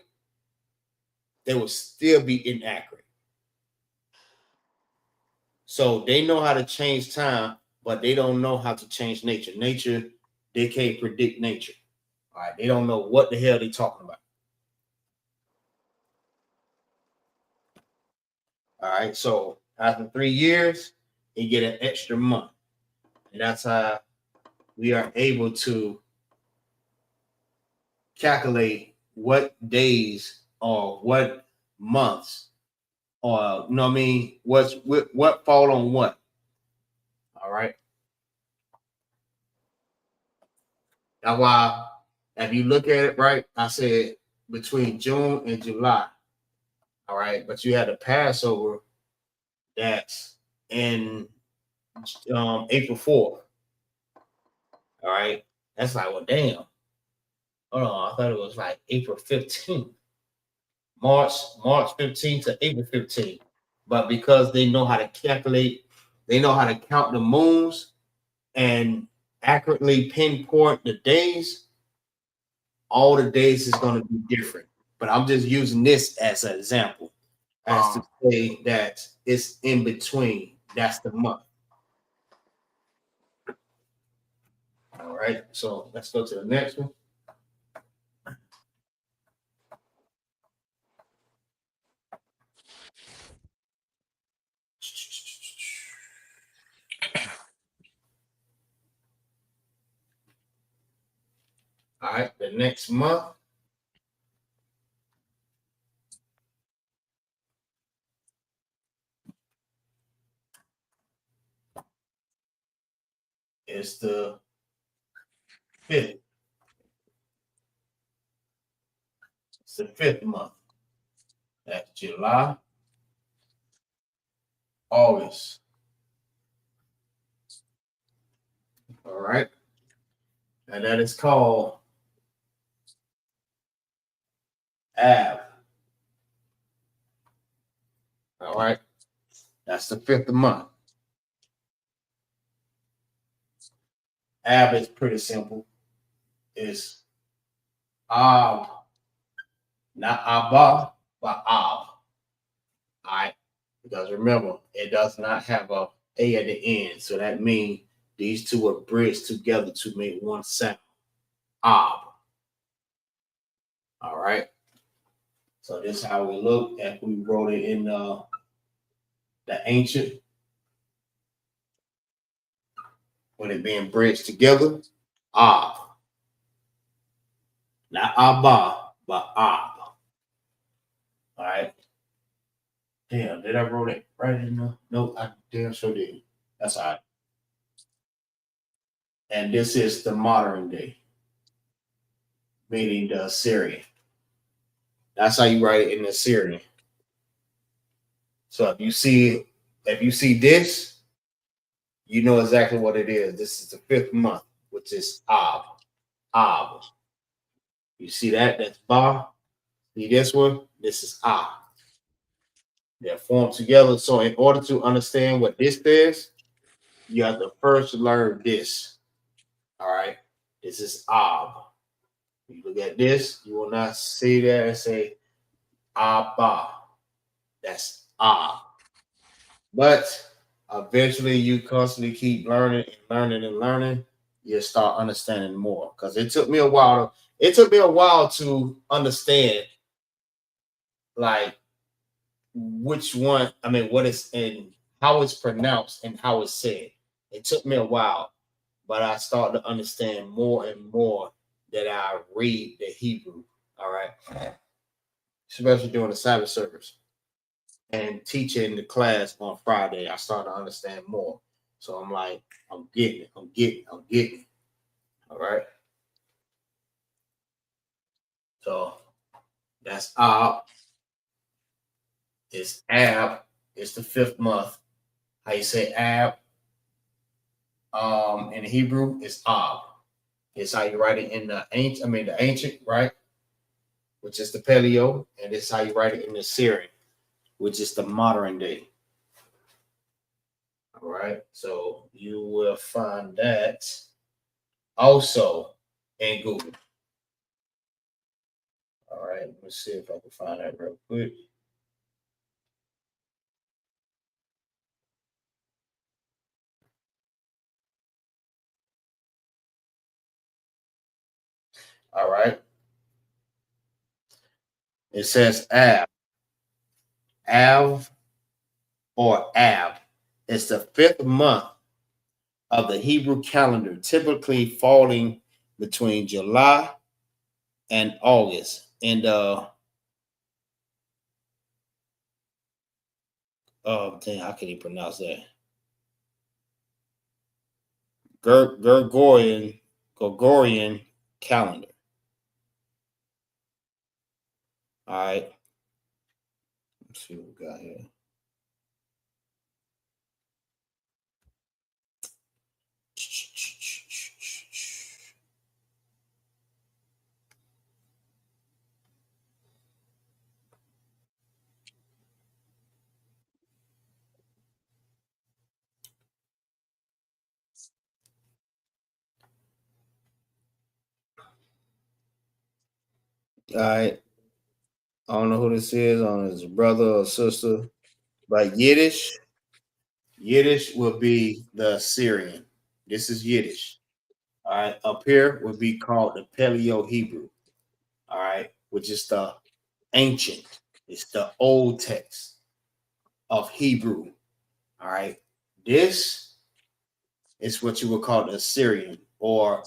They will still be inaccurate. So they know how to change time, but they don't know how to change nature. Nature, they can't predict nature. All right, they don't know what the hell they're talking about. All right, so after 3 years, you get an extra month. And that's how we are able to calculate what days or what months or, you know what I mean, what fall on what. All right. That's why if you look at it, right, I said between June and July. All right. But you had a Passover that's in April 4th. All right. That's like, well, damn. Hold on. I thought it was like April 15th. March 15th to April 15th. But because they know how to calculate, they know how to count the moons and accurately pinpoint the days, all the days is going to be different. But I'm just using this as an example, as to say that it's in between. That's the month. All right, so let's go to the next one. All right, the next month is the 5th. It's the 5th month. That's July, August. All right, and that is called Av. All right, that's the 5th month. Ab is pretty simple. It's Ab, not Abba, but Ab. All right, because remember, it does not have a at the end, so that means these two are bridged together to make one sound. Ab. All right. So this is how we look if we wrote it in the ancient, when it being bridged together. Ab. Not Abba, but Ab. All right. Damn, did I wrote it right in the? No, I damn sure did. That's all right. And this is the modern day, meaning the Assyrian. That's how you write it in the Assyrian. So if you see this, you know exactly what it is. This is the 5th month, which is Ab. Ab. You see that? That's Ba. See this one? This is Ab. They're formed together. So in order to understand what this is, you have to first learn this. All right. This is Ab. You look at this, you will not see that and say Abba. That's Ab. But eventually you constantly keep learning and learning and learning, you'll start understanding more. Because it took me a while to understand like which one, I mean, what is in how it's pronounced and how it's said. It took me a while, but I started to understand more and more that I read the Hebrew. All right. Especially during the Sabbath service and teaching the class on Friday, I started to understand more. So I'm like, I'm getting it. All right. So that's Ab. It's Ab. It's the 5th month. How you say Ab? In Hebrew, it's Ab. It's how you write it in the ancient, right? Which is the Paleo, and it's how you write it in the Syrian, which is the modern day. All right, so you will find that also in Google. All right, let's see if I can find that real quick. All right. It says Av or Ab. It's the 5th month of the Hebrew calendar, typically falling between July and August. And oh dang, how can you pronounce that? Gregorian calendar. All right. Let's see what we got here. All right. I don't know who this is. I don't know if it's a brother or sister. But Yiddish will be the Syrian. This is Yiddish. All right. Up here would be called the Paleo Hebrew. All right. Which is the ancient. It's the old text of Hebrew. All right. This is what you would call the Assyrian or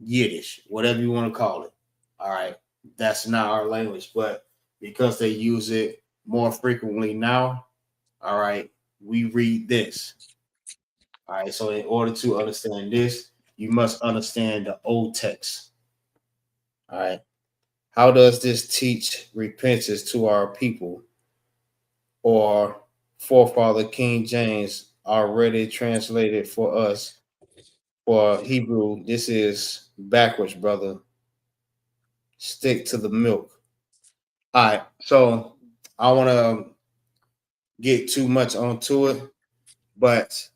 Yiddish, whatever you want to call it. All right. That's not our language, but because they use it more frequently now, all right, we read this. All right. So in order to understand this, you must understand the old text. All right. How does this teach repentance to our people? Or forefather King James already translated for us for Hebrew? This is backwards, brother. Stick to the milk. All right. So I want to get too much onto it, but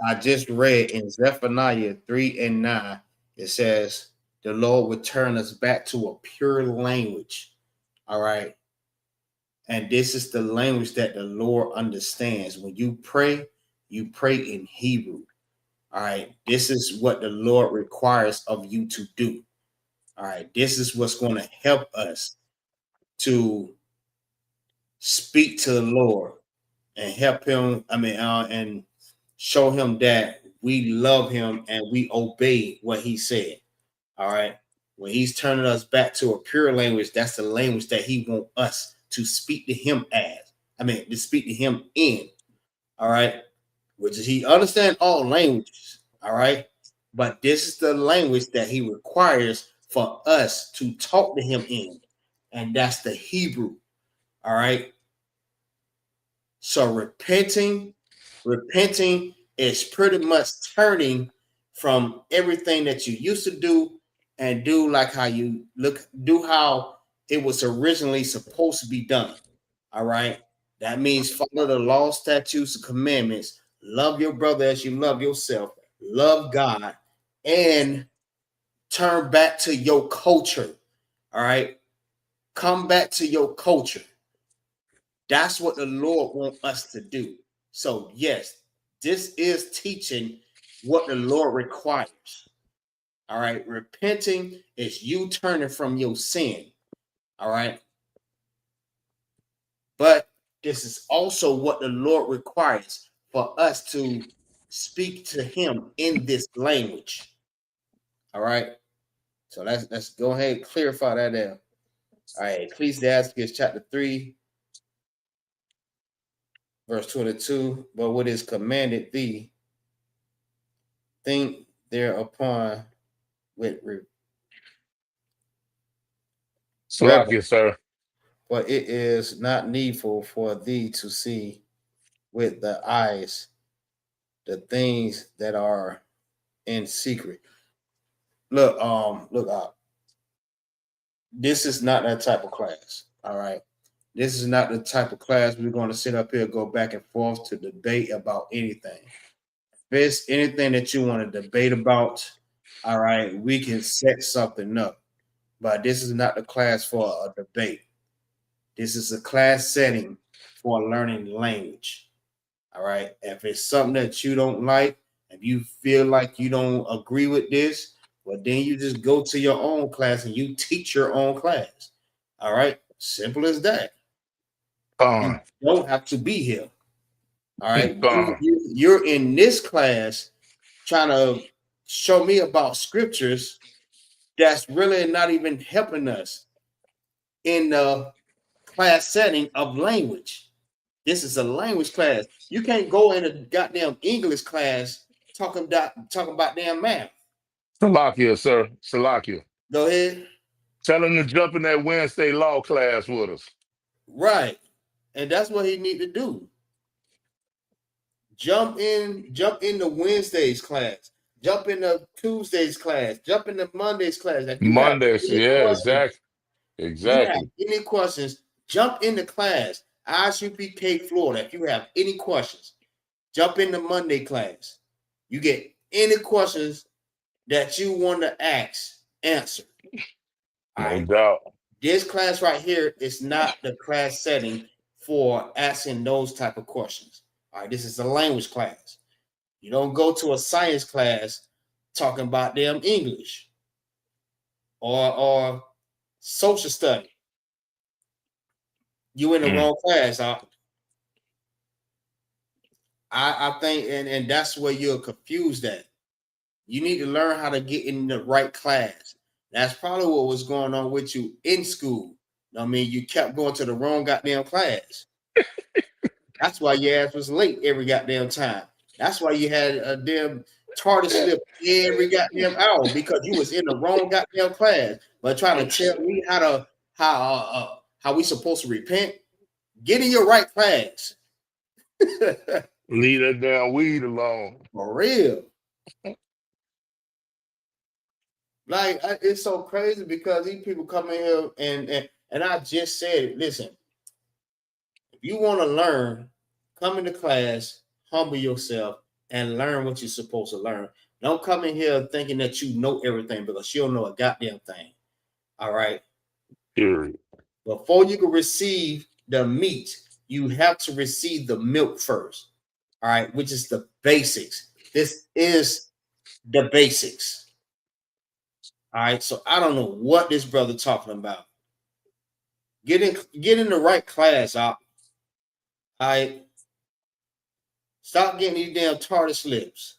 I just read in Zephaniah 3 and 9, it says, the Lord would turn us back to a pure language. All right. And this is the language that the Lord understands. When you pray in Hebrew. All right. This is what the Lord requires of you to do. All right. This is what's going to help us to speak to the Lord and help him. And show him that we love him and we obey what he said. All right. When he's turning us back to a pure language, that's the language that he wants us to speak to him to speak to him in. All right. Which is he understands all languages. All right. But this is the language that he requires for us to talk to him in. And that's the Hebrew. All right. So repenting is pretty much turning from everything that you used to do and do like how you do how it was originally supposed to be done. All right. That means follow the law, statutes, and commandments. Love your brother as you love yourself. Love God and turn back to your culture. All right. Come back to your culture. That's what the Lord wants us to do. So, yes, this is teaching what the Lord requires. All right. Repenting is you turning from your sin. All right. But this is also what the Lord requires for us to speak to him in this language. All right. So let's go ahead and clarify that there. All right. Ecclesiastes chapter 3, verse 22. But what is commanded thee, think thereupon with Salakia, sir. but it is not needful for thee to see with the eyes the things that are in secret. Look, look up. This is not that type of class. All right. This is not the type of class we're going to sit up here, go back and forth to debate about anything. If there's anything that you want to debate about, all right, we can set something up. But this is not the class for a debate. This is a class setting for learning language. All right. If it's something that you don't like, if you feel like you don't agree with this, well, then you just go to your own class and you teach your own class. All right. Simple as that. You don't have to be here. All right. You're in this class trying to show me about scriptures that's really not even helping us in the class setting of language. This is a language class. You can't go in a goddamn English class talking about damn math. Salakia, sir. Salakia. Go ahead. Tell him to jump in that Wednesday law class with us. Right. And that's what he need to do. Jump in the Wednesdays class. Jump in the Tuesdays class. Jump in the Mondays class. If you Mondays, yeah, questions, exactly. you have any questions, jump in the class. I.S.U.P.K. Florida. If you have any questions, jump in the Monday class. You get any questions that you want to ask, answer. No doubt. This class right here is not the class setting for asking those type of questions. All right, this is a language class. You don't go to a science class talking about damn English or social study. You in the wrong class. I think, and that's where you're confused at. You need to learn how to get in the right class. That's probably what was going on with you in school. I mean, you kept going to the wrong goddamn class. That's why your ass was late every goddamn time. That's why you had a damn tardy slip every goddamn hour, because you was in the wrong goddamn class. But trying to tell me how we supposed to repent, get in your right class. Leave that damn weed alone. For real. Like, it's so crazy because these people come in here and I just said it. Listen, if you want to learn, come into class, humble yourself, and learn what you're supposed to learn. Don't come in here thinking that you know everything, because you don't know a goddamn thing. All right. Period. Before you can receive the meat, you have to receive the milk first. All right, which is the basics. This is the basics. All right, so I don't know what this brother talking about. Get in the right class, All right. Stop getting these damn tartar slips.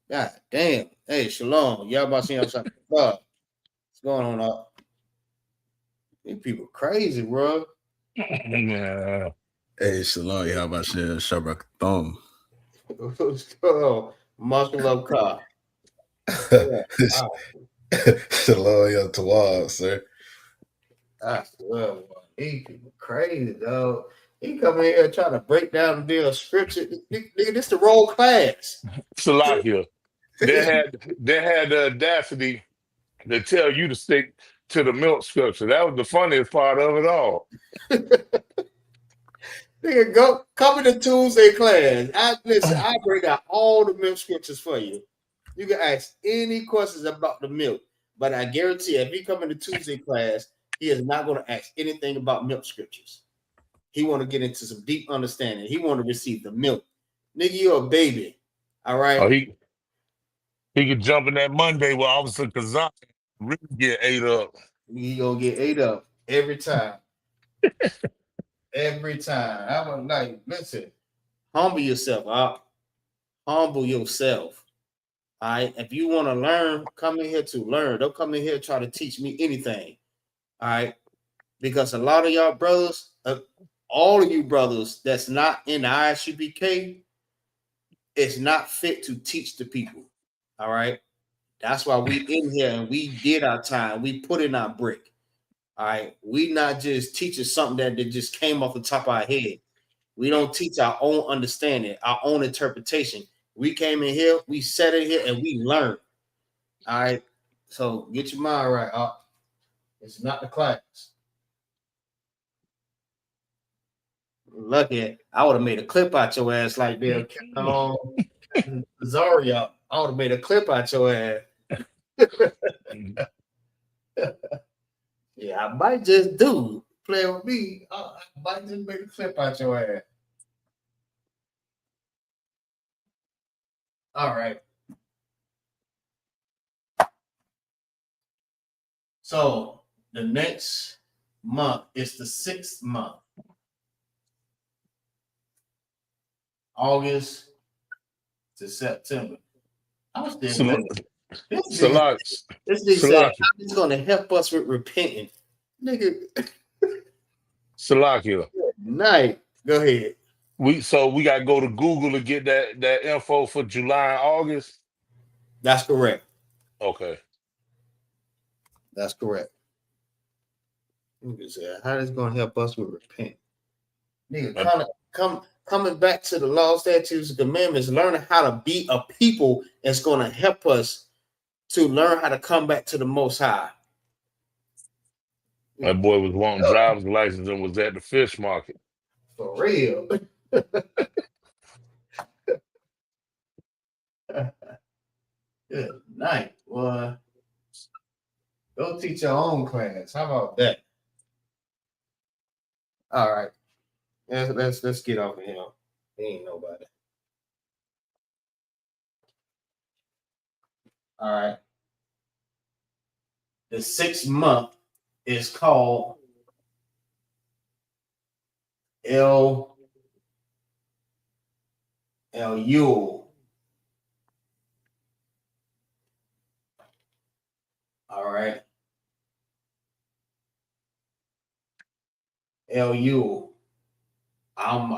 God damn. Hey, shalom. Y'all about to see outside. What's going on up? These people crazy, bro. Yeah. Hey, shalom. How about you? Shabrak Thumb. What's going on? Muscle love car. Shalom, yo, Tawad, sir. I swear, boy. These people crazy, dog. He come in here trying to break down the damn scripture. Nigga, this the wrong class. Salakia. They had the audacity to tell you to stick to the milk scripture. That was the funniest part of it all. Nigga, come in the Tuesday class. I break out all the milk scriptures for you. You can ask any questions about the milk, but I guarantee if he come in the Tuesday class, he is not going to ask anything about milk scriptures. He want to get into some deep understanding. He want to receive the milk. Nigga, you're a baby. All right. Oh, he could jump in that Monday where Officer Kazan really get ate up. He gonna get ate up every time. Every time. I'm like, listen, humble yourself up. Humble yourself. All right. If you want to learn, come in here to learn. Don't come in here try to teach me anything. All right. Because a lot of y'all brothers, all of you brothers that's not in the I.S.U.P.K, is not fit to teach the people. All right. That's why we in here and we did our time. We put in our brick. All right, we not just teaching something that just came off the top of our head. We don't teach our own understanding, our own interpretation. We came in here, we sat in here, and we learned. All right, so get your mind right. It's not the class. Lucky, I would have made a clip out your ass like Bill Zaria. I would have made a clip out your ass. Yeah, I might just do play with me. I might just make a clip out your ass. All right. So the next month is the 6th month. August to September. I was there. This nigga said, "It's gonna help us with repenting." Nigga. Salakia. Night. Go ahead. We gotta go to Google to get that info for July and August. That's correct. Okay. That's correct. Nigga said, how is gonna help us with repent? Nigga, coming back to the law, statutes, and commandments, learning how to be a people is gonna help us to learn how to come back to the Most High. That boy was wanting driver's license and was at the fish market. For real. Good night, boy. Go teach your own class. How about that? All right. Let's get off of him. He ain't nobody. All right. The 6th month is called El-Yul. All right. El-Yul. I'm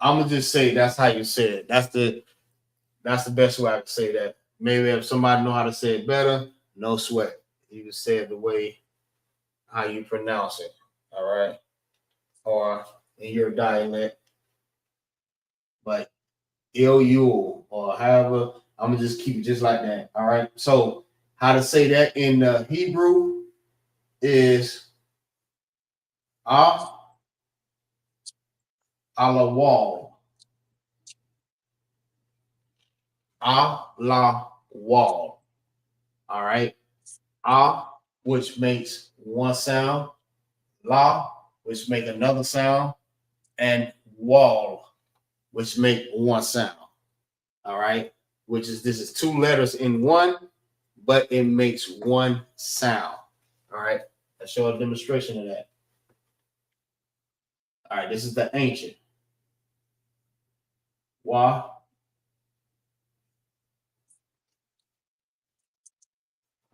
gonna just say that's how you say it. That's the best way I can say that. Maybe if somebody know how to say it better, no sweat. You can say it the way how you pronounce it. All right. Or in your dialect. But El-Yul, or however, I'm gonna just keep it just like that. All right. So how to say that in Hebrew is Alawal. Alawal. All right. Which makes one sound. La, which make another sound. And wall, which make one sound. All right. This is 2 letters in one, but it makes one sound. All right. Let's show a demonstration of that. All right. This is the ancient. Wa.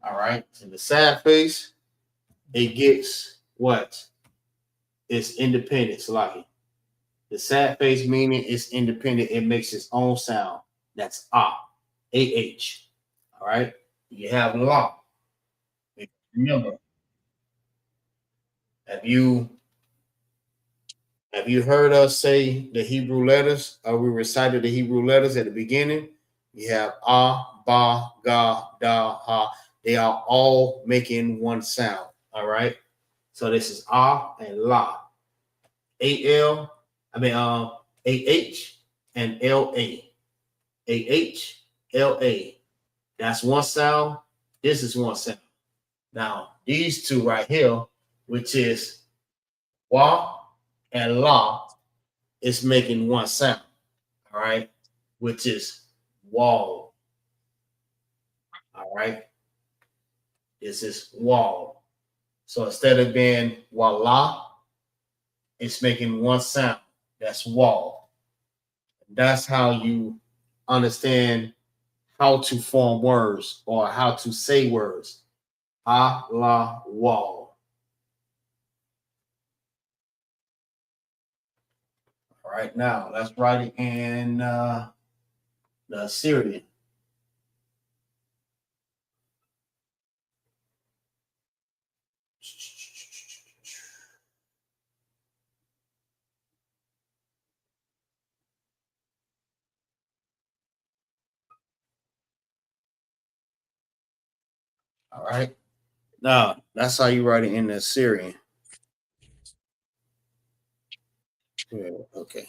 All right. In the sad face, it gets what? It's independent. It's like the sad face meaning it's independent. It makes its own sound. That's A-H. All right. You have la. Remember, have you heard us say the Hebrew letters? We recited the Hebrew letters at the beginning. You have ba, ga, da, ha. They are all making one sound. All right. So this is and la. A-H and L-A. A-H, L-A. That's one sound. This is one sound. Now, these 2 right here, which is wa and la, is making one sound. All right. Which is wall. All right. This is wall. So instead of being walla, it's making one sound. That's wall. That's how you understand how to form words or how to say words. La, wall. All right, now let's write it in the Assyrian. All right. Now, that's how you write it in the Assyrian. Yeah, okay.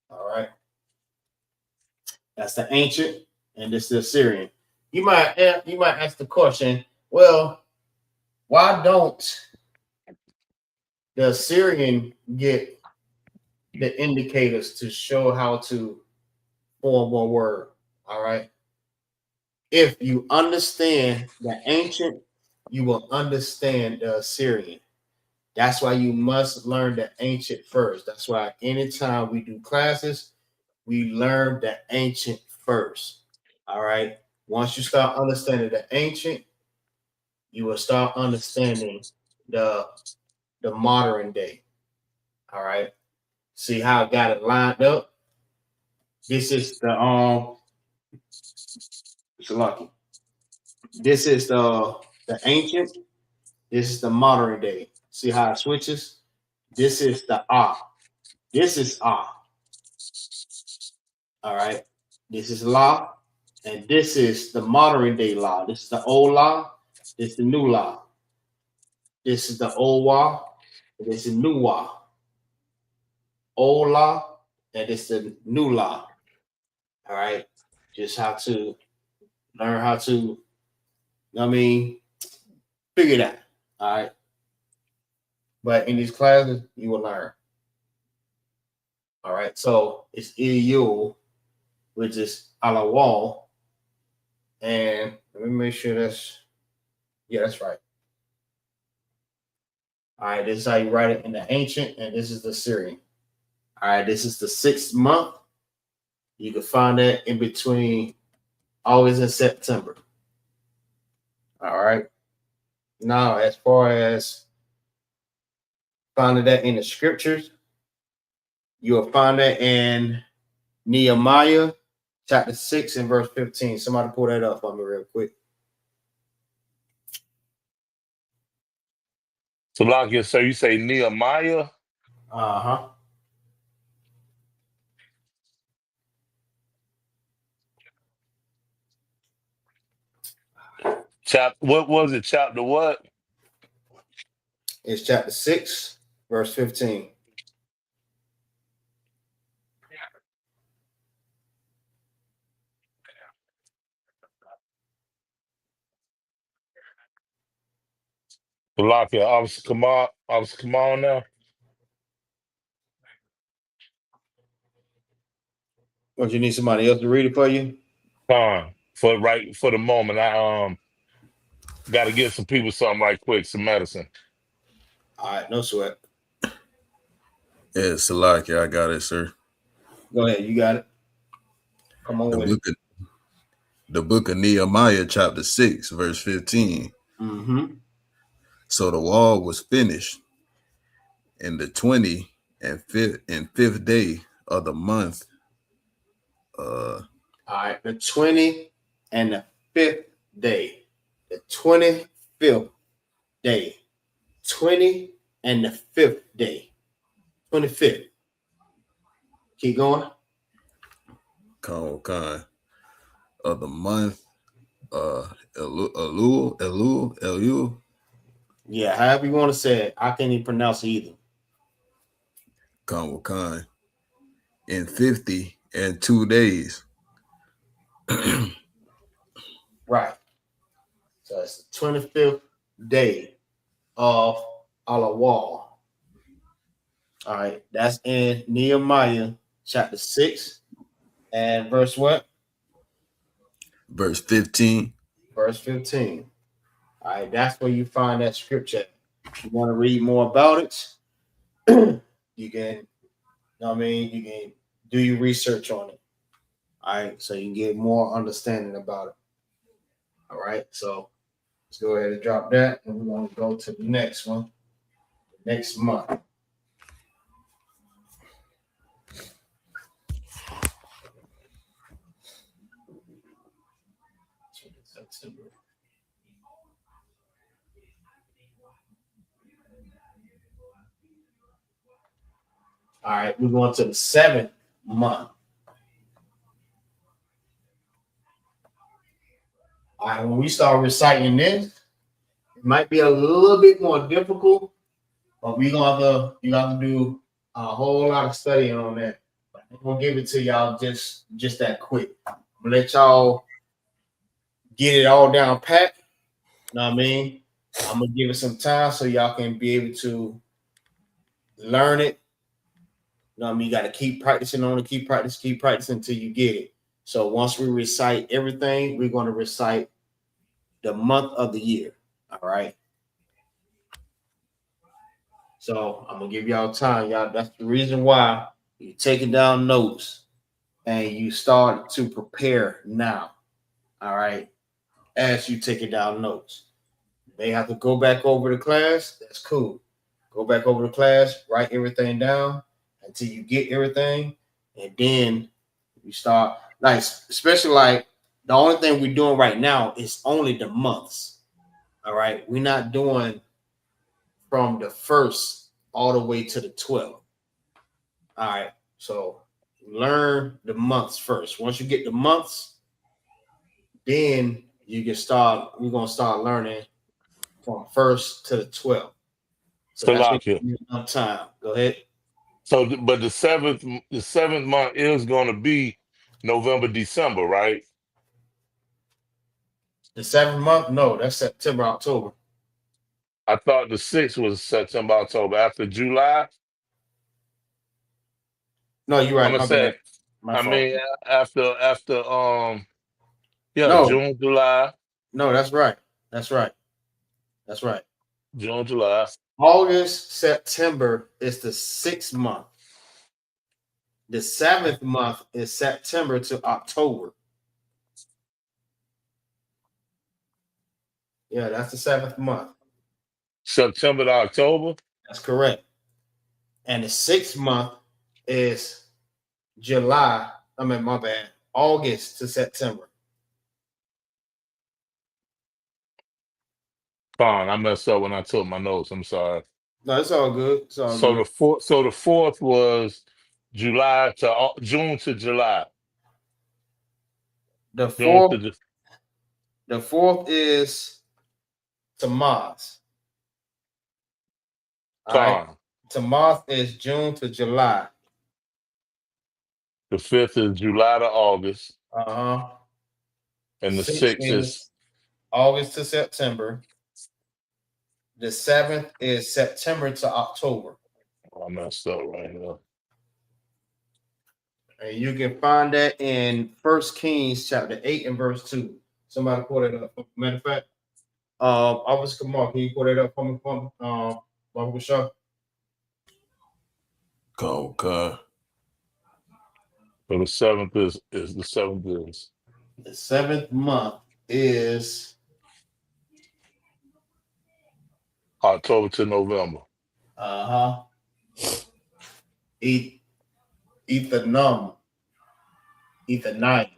All right. That's the ancient, and this is the Assyrian. You might ask the question, well, why don't the Assyrian get the indicators to show how to form one word? All right. If you understand the ancient, you will understand the Assyrian. That's why you must learn the ancient first. That's why anytime we do classes, we learn the ancient first. All right. Once you start understanding the ancient, you will start understanding the modern day. All right. See how I got it lined up? This is the it's lucky. This is the ancient. This is the modern day. See how it switches? This is the ah. This is ah. All right. This is law. And this is the modern day law. This is the old law. This is the new law. This is the old law. And this is new law. Old law. And this is the new law. All right. Just how to learn how to, figure that. All right. But in these classes, you will learn. All right. So it's I.S.U.P.K, which is a la wall. And let me make sure that's right. All right, this is how you write it in the ancient, and this is the Syrian. All right, this is the 6th month. You can find that in between August and September. All right. Now, as far as finding that in the scriptures, you will find that in Nehemiah chapter 6 and verse 15. Somebody pull that up for me real quick. So, like, so you say Nehemiah? Uh-huh. What was it? Chapter what? It's chapter 6, verse 15. Like, come on now. Don't you need somebody else to read it for you? For the moment, I got to get some people something right quick, some medicine. All right, no sweat. Yeah, Salaki, I got it, sir. Go ahead, you got it. Come on with it. The book of Nehemiah, chapter 6, verse 15. Mm-hmm. So the wall was finished in the 25th day of the month. All right, the 20 and the 5th day. The 25th day. 20 and the 5th day. 25th. Keep going. Khan of the month. Elul. Yeah, however you want to say it. I can't even pronounce it either. Khan in 52 days. Right. So it's the 25th day of Alawal. All right, that's in Nehemiah chapter 6 and verse what? Verse 15. Verse 15. All right, that's where you find that scripture. If you want to read more about it, you can, you can do your research on it. All right, so you can get more understanding about it. All right, so let's go ahead and drop that, and we're going to go to the next one, next month. September. All right, we're going to the 7th month. All right, when we start reciting this, it might be a little bit more difficult, but you have to do a whole lot of studying on that. But I'm gonna give it to y'all just that quick. I'm gonna let y'all get it all down pat. You know what I mean? I'm gonna give it some time so y'all can be able to learn it. You know what I mean? You got to keep practicing on it, keep practicing until you get it. So once we recite everything, we're going to recite the month of the year. All right. So I'm gonna give y'all time, y'all. That's the reason why you're taking down notes and you start to prepare now. All right. As you taking down notes, they have to go back over the class. That's cool. Go back over the class, write everything down until you get everything, and then you start. Like, especially like the only thing we're doing right now is only the months. All right. We're not doing from the 1st all the way to the 12th. All right. So learn the months first. Once you get the months, then you can start. We're gonna start learning from 1st to the 12th. So that's gonna Salakia. give you enough time. Go ahead. So, but the seventh month is going to be November, December, right? The 7th month, no, that's September, October. I thought the 6th was September, October. After July, No, you're I'm right. gonna My say. bad. My I fault. mean, after yeah, No, June, July, no, that's right. That's right. That's right. June, July. August, September is the 6th month. The 7th month is September to October. Yeah, that's the 7th month. September to October. That's correct. And the 6th month is July. I mean, my bad. August to September. Fine, I messed up when I took my notes. I'm sorry. No, it's all good. It's all So good. the fourth was June to July. The June fourth, to the fourth is Tammuz. All right. Fine. Tammuz is June to July. The 5th is July to August, Uh-huh. and the 6th 6th is. is August to September. The 7th is September to October. Oh, I messed up right here. And you can find that in 1 Kings chapter 8 and verse 2. Somebody pull it up. Matter of fact, Officer Kamal, can you pull it up from Barbara Shaw? Go, God. So the seventh is the seventh is The 7th month is October to November. uh-huh. Ethanum. Ethanite.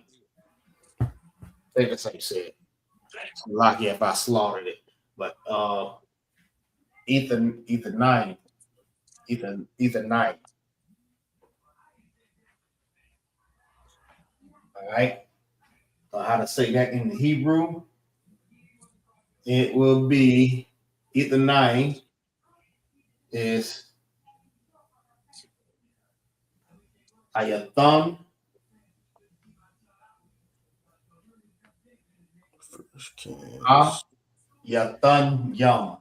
I think that's how you say it. Lucky if I slaughtered it. But Ethanite. Ethanite. All right. How to say that in the Hebrew? It will be Ethanite is Ayatham. First Kings. Yathan Yum.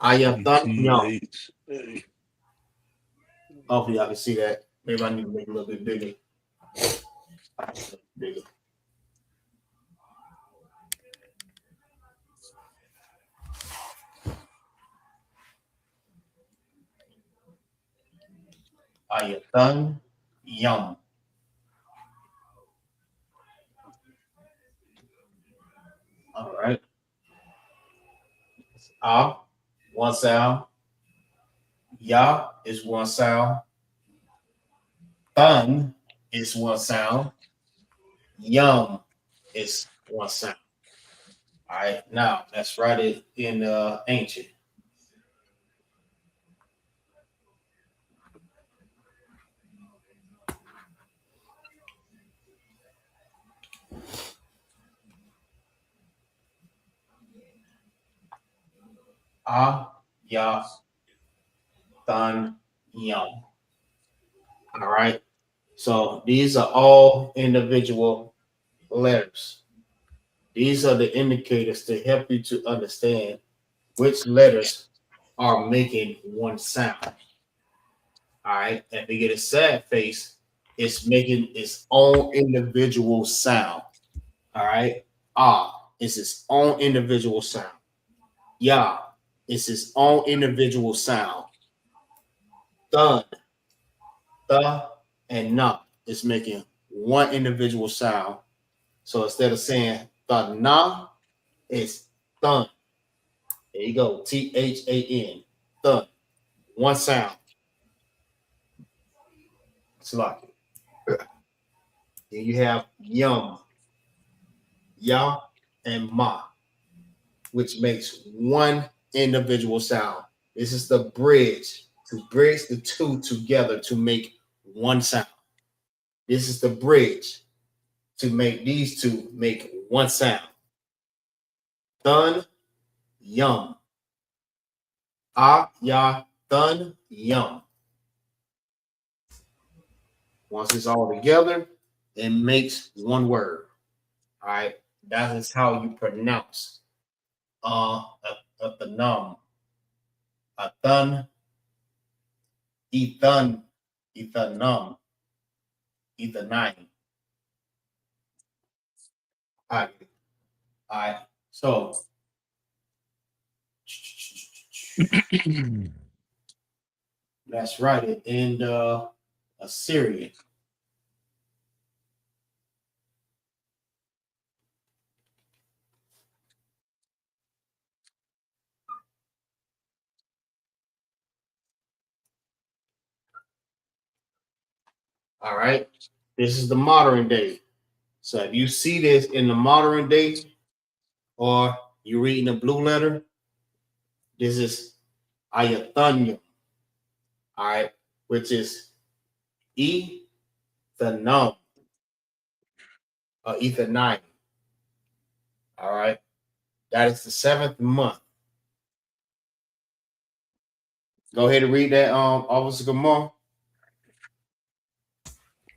Ayathan Yum. ETH. Hopefully, y'all can see that. Maybe I need to make it a little bit bigger. Bigger. Ayathan Yum. All right. One sound. Ya is one sound. Thun is one sound. Yum is one sound. All right. Now let's write it in ancient. Ya, Thun, Yum. All right. So these are all individual letters. These are the indicators to help you to understand which letters are making one sound. All right. If you get a sad face, it's making its own individual sound. All right. Ah is its own individual sound. Ya is its own individual sound. Thun, the, and na is making one individual sound. So instead of saying the na, it's thun. There you go. THAN. Thun. One sound. It's like it. Then you have yum, ya, and ma, which makes one individual sound. This is the bridge to bridge the two together to make one sound. This is the bridge to make these two make one sound. Thun, yum. Ah, ya, thun, yum. Once it's all together, it makes one word. All right. That is how you pronounce the num. A thun, Ethan, Ethanum, Ethanine. All right. All right. So that's right. And Assyrian. All right. This is the modern day. So if you see this in the modern day, or you're reading the blue letter, this is Ayathanya. All right, which is Ethanum, or Ethanine. All right, that is the 7th month. Go ahead and read that, Officer Gamar.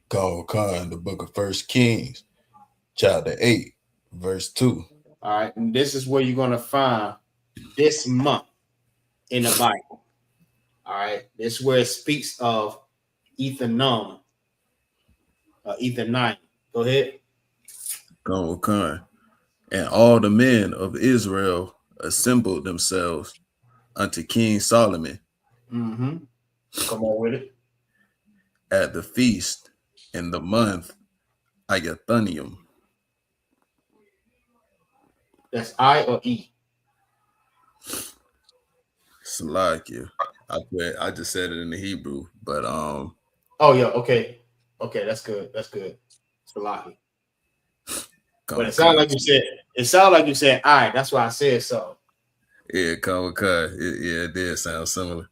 Go Khan, the book of First Kings, chapter 8, verse 2. All right, and this is where you're gonna find this month in the Bible. All right, this is where it speaks of Ethanum, Ethanine. Go ahead. Go Khan. And all the men of Israel assembled themselves unto King Solomon Mm-hmm. Come on with it. at the feast in the month Ayathanium. That's I or E. Salakia. I just said it in the Hebrew, but Oh yeah, okay. Okay, that's good. That's good. Salaki. But it sounds like you said I. That's why I said so. Yeah, it did sound similar.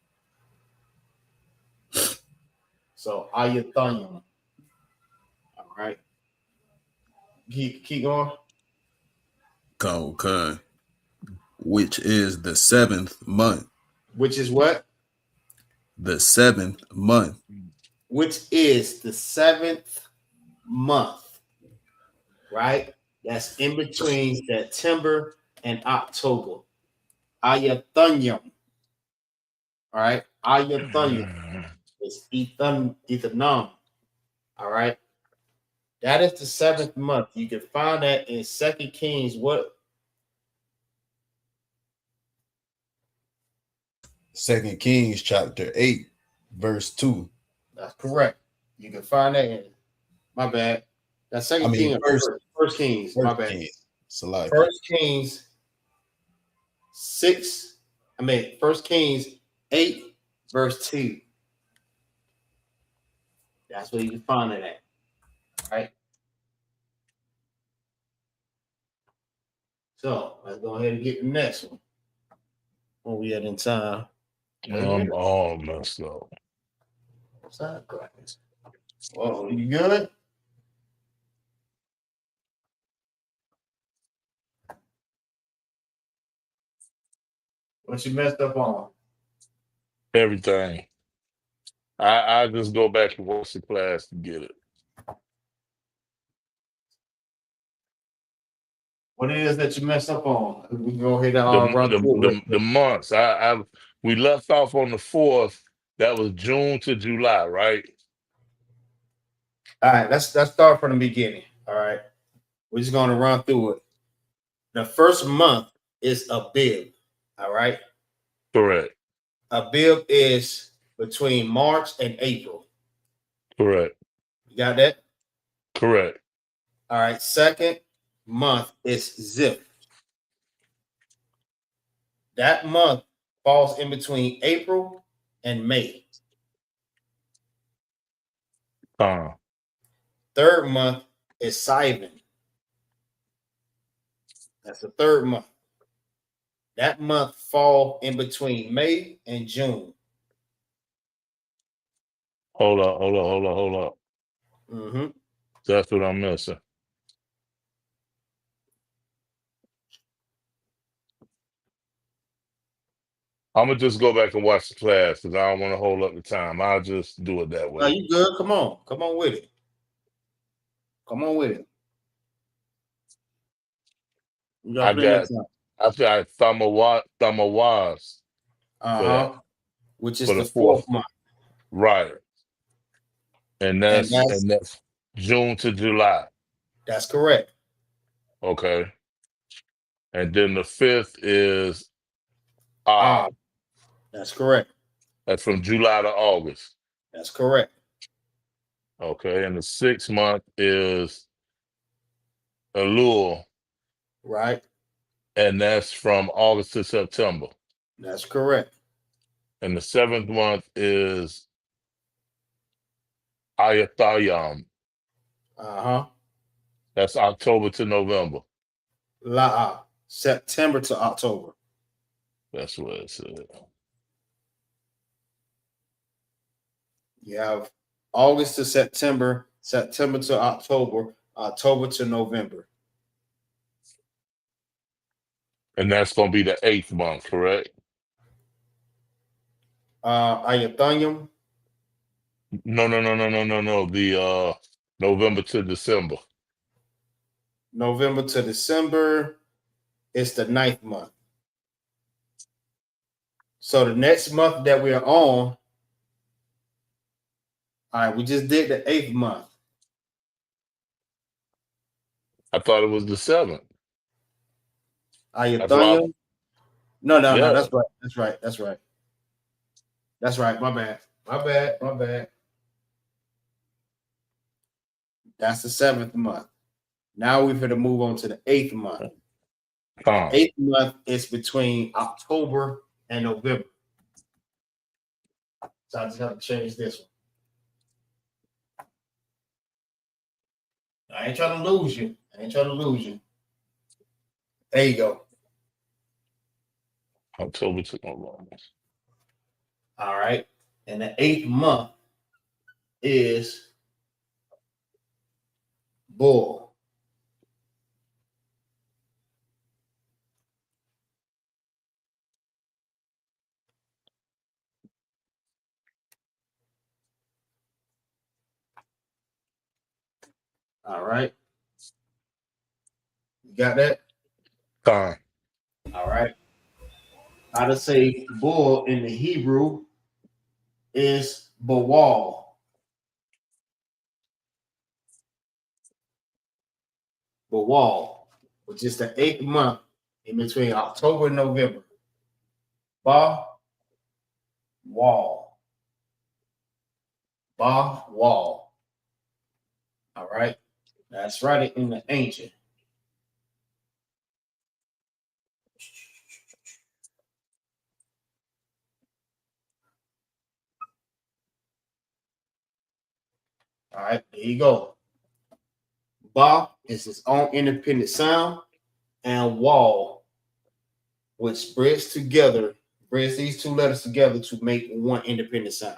So Ayathanium. All right. Keep going. Khan, which is the 7th month. Which is what? The 7th month. Which is the 7th month. Right? That's in between September and October. Ayathanium. All right. Ayathanium. It's Ethanum. All right. That is the 7th month. You can find that in 2 Kings. What? 2 Kings chapter 8, verse 2. That's correct. You can find that in. My bad. That's Second Kings. First Kings. My bad. First Kings 6. First Kings 8, verse 2. That's where you can find it at. All right. So let's go ahead and get the next one. Where we at in time? I'm all messed up. Side crackers. Whoa, you good? What you messed up on? Everything. I just go back and watch the class to get it. What it is that you messed up on? We can go ahead and run through it. The months. We left off on the 4th. That was June to July, right? All right, let's start from the beginning. All right, we're just gonna run through it. The first month is a bib. All right, Correct. a bib is between March and April. Correct. You got that? Correct. All right. Second month is zip. That month falls in between April and May. Third month is Sivan. That's the third month. That month fall in between May and June. Hold up. Mm-hmm. That's what I'm missing. I'm gonna just go back and watch the class because I don't want to hold up the time. I'll just do it that way. No, you good? Come on with it. Come on with it. I've got Thamawaz. Which is For the the fourth 4th. month. Right. And that's June to July. That's correct. Okay. And then the 5th is That's correct. That's from July to August. That's correct. Okay. And the 6th month is Elul. Right. And that's from August to September. That's correct. And the 7th month is Ayatayam. That's October to November. September to October. That's what it said. You have August to September, September to October, October to November. And that's going to be the 8th month, correct? Ayathanium. No. The November to December. November to December is the 9th month. So the next month that we are on, all right, we just did the 8th month. I thought it was the 7th. Ayathanium. No, Yeah. that's right. My bad. That's the 7th month. Now we're going to move on to the 8th month. 8th month is between October and November. So I just have to change this one. I ain't trying to lose you. There you go. October to November. All right. And the 8th month is Bull. All right. You got that? All right. How to say bull in the Hebrew is Bawal. Bawal, which is the 8th month in between October and November. Wall. All right. That's right in the ancient. All right, there you go. Ba is its own independent sound, and wall, which brings these two letters together to make one independent sound.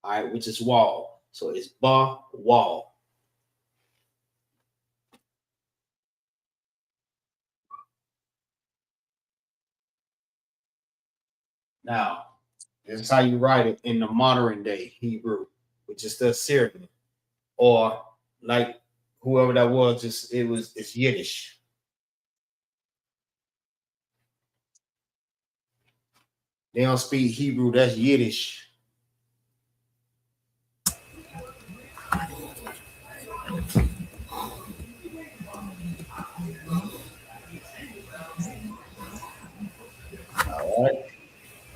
All right, which is wall. So it's ba, wall. Now, this is how you write it in the modern day Hebrew, which is the Assyrian, or like whoever that was, it's Yiddish. They don't speak Hebrew, that's Yiddish. All right.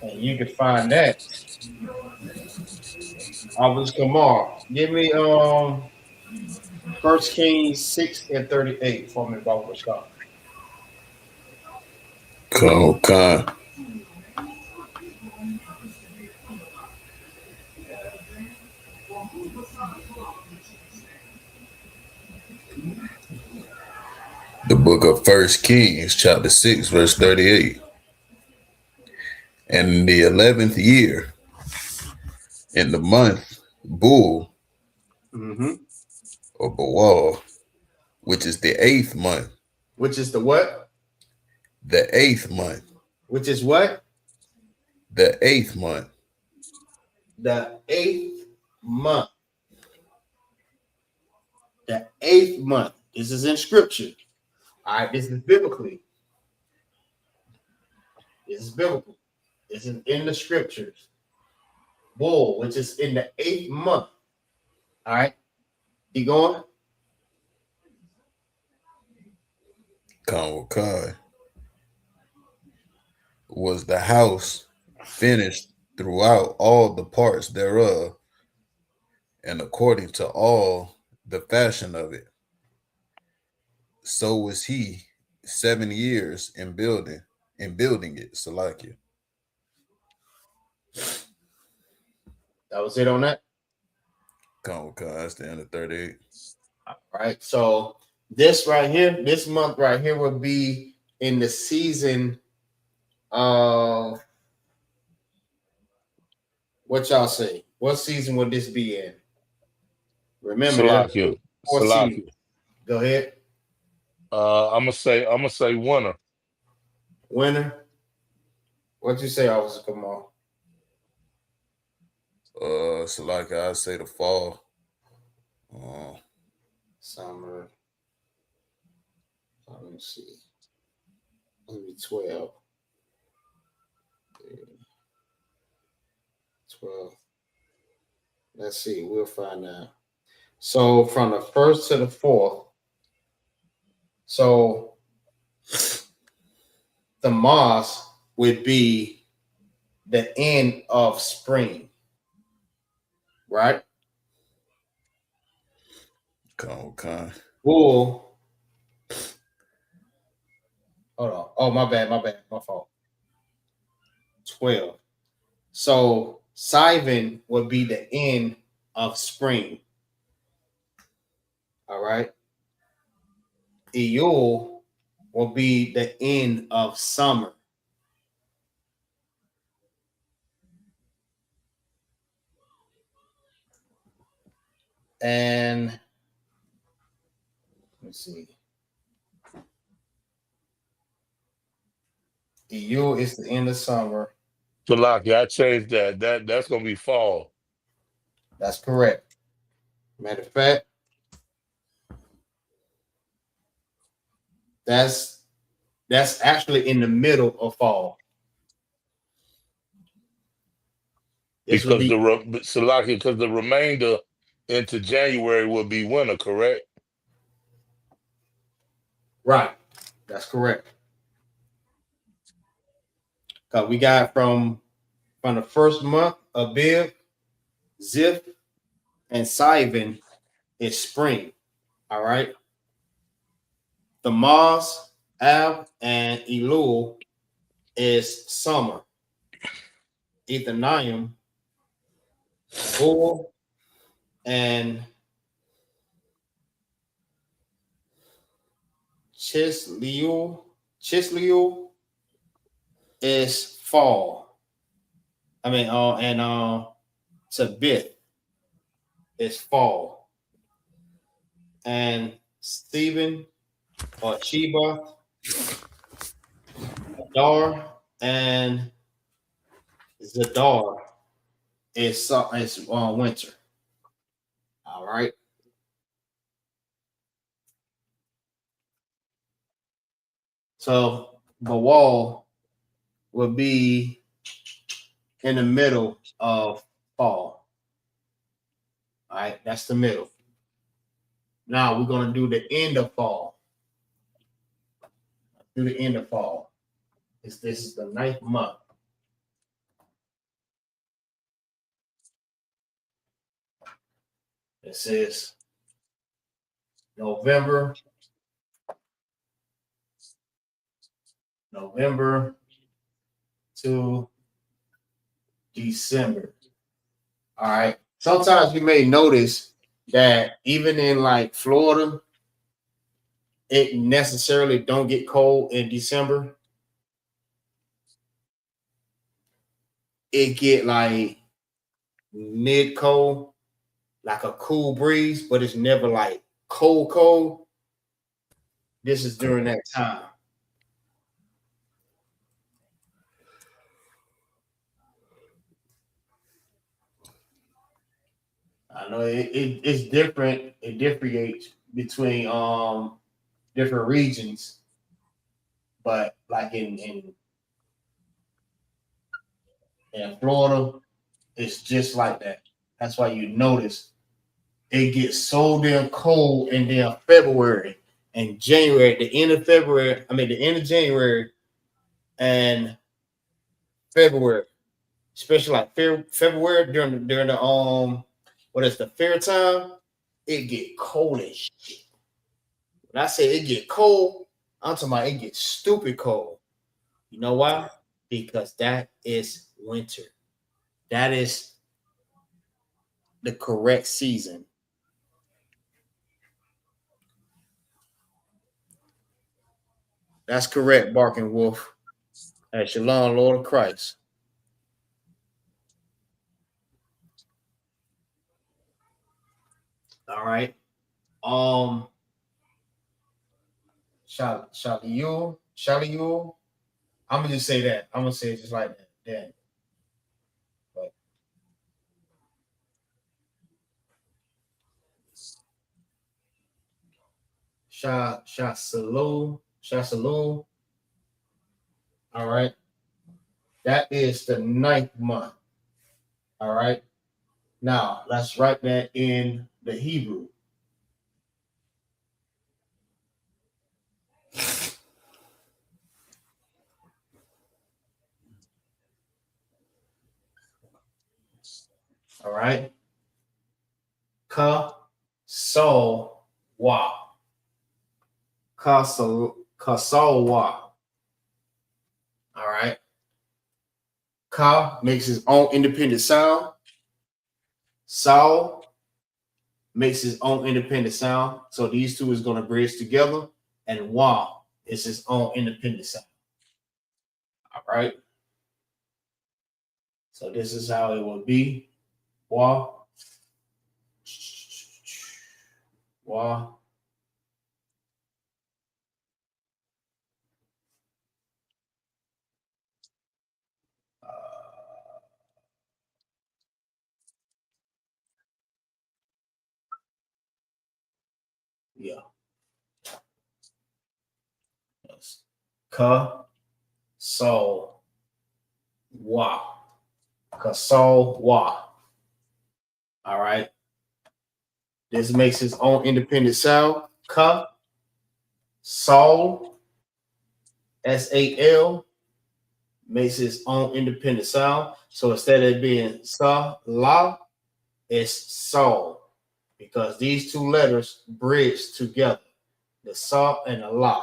And you can find that. Always Kamar. Give me 1 Kings 6:38 for me, Baba Shah. Okay. The book of 1 Kings, chapter 6, verse 38. And in the 11th year, in the month Bull or Bawal, which is the 8th month. Which is the what? The 8th month. Which is what? The 8th month. The 8th month. The 8th month. This is in scripture. All right, this is biblically. This is biblical. This is in the scriptures. Bull, which is in the 8th month. All right. Keep going. Convokai was the house finished throughout all the parts thereof, and according to all the fashion of it. So was he 7 years in building it. Salakia. That was it on that. Convokai, that's the end of 38. All right. So this right here, this month right here will be in the season of what y'all say? What season would this be in? Remember, Salakia. Salakia. Go ahead. I'm gonna say winter. Winter. What'd you say, Officer Kamal? Salakia, I'd say the fall. Summer. Let me see. Maybe 12. 12. Let's see. We'll find out. So from the 1st to the 4th. So the Mars would be the end of spring. Right? Okay. Bull. Hold on. Oh, my bad. My fault. 12. So Sivan would be the end of spring. All right. Iyul will be the end of summer. And let's see. Iyul is the end of summer. Salakia, I changed that. That's gonna be fall. That's correct. Matter of fact, that's actually in the middle of fall. Because the remainder into January will be winter, correct? Right. That's correct. Because we got from the first month, Abib, Ziph, and Sivan is spring. All right. The Mars, Ab, and Elul is summer. Ethanium, Bull, and Chisliu is fall. I mean, and Tabith is fall. And Stephen or Sheba, Adar, and Zadar is winter. All right. So Bawal will be in the middle of fall. All right, that's the middle. Now we're going to do the end of fall. Do the end of fall. This is the 9th month. This is November to December. All right. Sometimes you may notice that even in like Florida, it necessarily don't get cold in December. It get like mid cold, like a cool breeze, but it's never like cold. This is during that time. I know it's different. It differentiates between different regions, but like in Florida, it's just like that. That's why you notice it gets so damn cold in damn February and January. At the end of February, the end of January and February, especially like February during the what is the fair time, it get cold as shit. When I say it get cold, I'm talking about it gets stupid cold. You know why? Because that is winter. That is the correct season. That's correct, Barking Wolf. At Shalom, Lord of Christ. All right. Shaliul. I'm gonna just say that. I'm gonna say it just like that. Then. But Shasalul. All right. That is the 9th month. All right. Now let's write that in the Hebrew. All right. Ka sol wa. Ka sol wa. All right. Ka makes his own independent sound. Sol makes his own independent sound. So these two is going to bridge together. And wa is his own independent sound. All right. So this is how it will be. Wa. Wa. Yeah. Yes. Ka. Sol. Wa. Ka. Sol. Wa. All right. This makes his own independent sound. Ka. Sol. S-A-L. Makes his own independent sound. So instead of it being sa, la, it's sol. Because these two letters bridge together. The sa and the la,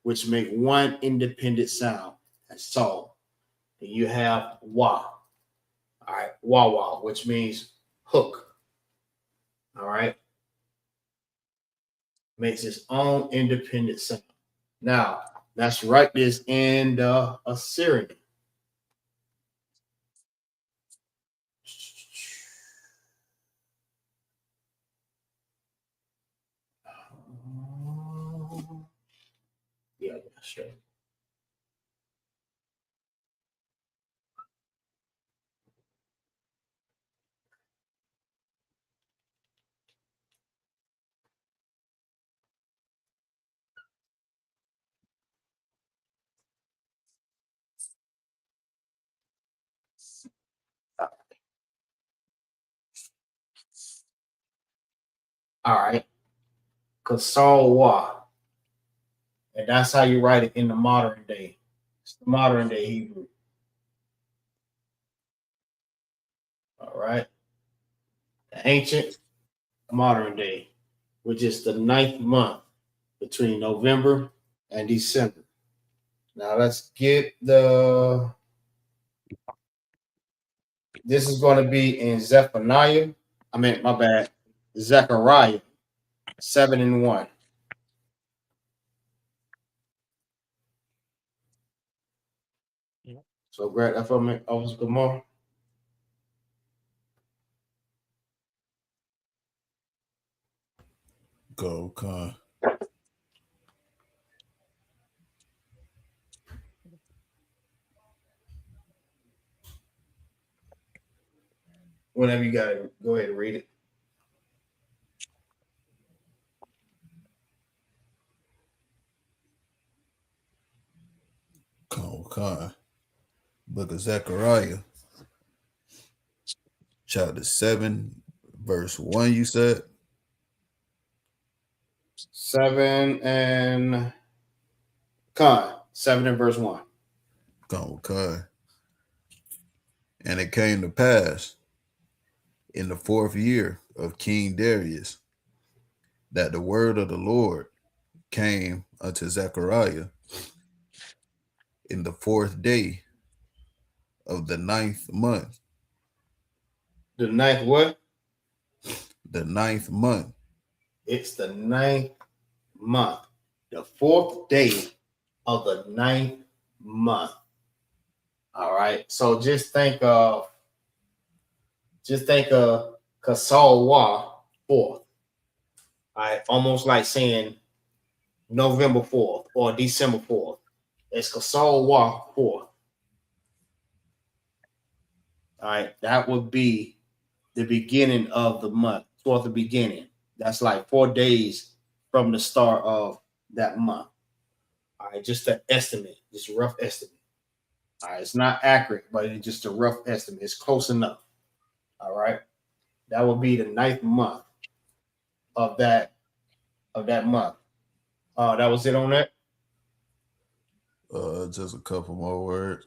which make one independent sound. That's sol. Then you have wa. All right, wa, which means hook. All right. Makes its own independent sound. Now, let's write this in the Assyrian. Yeah, sure. All right. Kasalwa. And that's how you write it in the modern day. It's the modern day Hebrew. All right. The ancient modern day, which is the 9th month between November and December. Now let's get the. This is going to be in Zephaniah. I mean, my bad. Zechariah 7:1. So grab that for me, Officer Gamar. Go, Con. Whenever you got it, go ahead and read it. Con. Book of Zechariah, chapter 7, verse 1, you said? 7 and verse 1. Con. And it came to pass in the 4th year of King Darius that the word of the Lord came unto Zechariah in the 4th day of the 9th month. The 9th what? The 9th month. It's the 9th month. The 4th day of the 9th month. All right. So just think of Kasalwa 4th. All right. Almost like saying November 4th or December 4th. It's Kasalwa 4th. All right. That would be the beginning of the month, toward the beginning. That's like 4 days from the start of that month. All right. Just an estimate, just a rough estimate. All right. It's not accurate, but it's just a rough estimate. It's close enough. All right. That would be the 9th month of that month. That was it on that? Just a couple more words.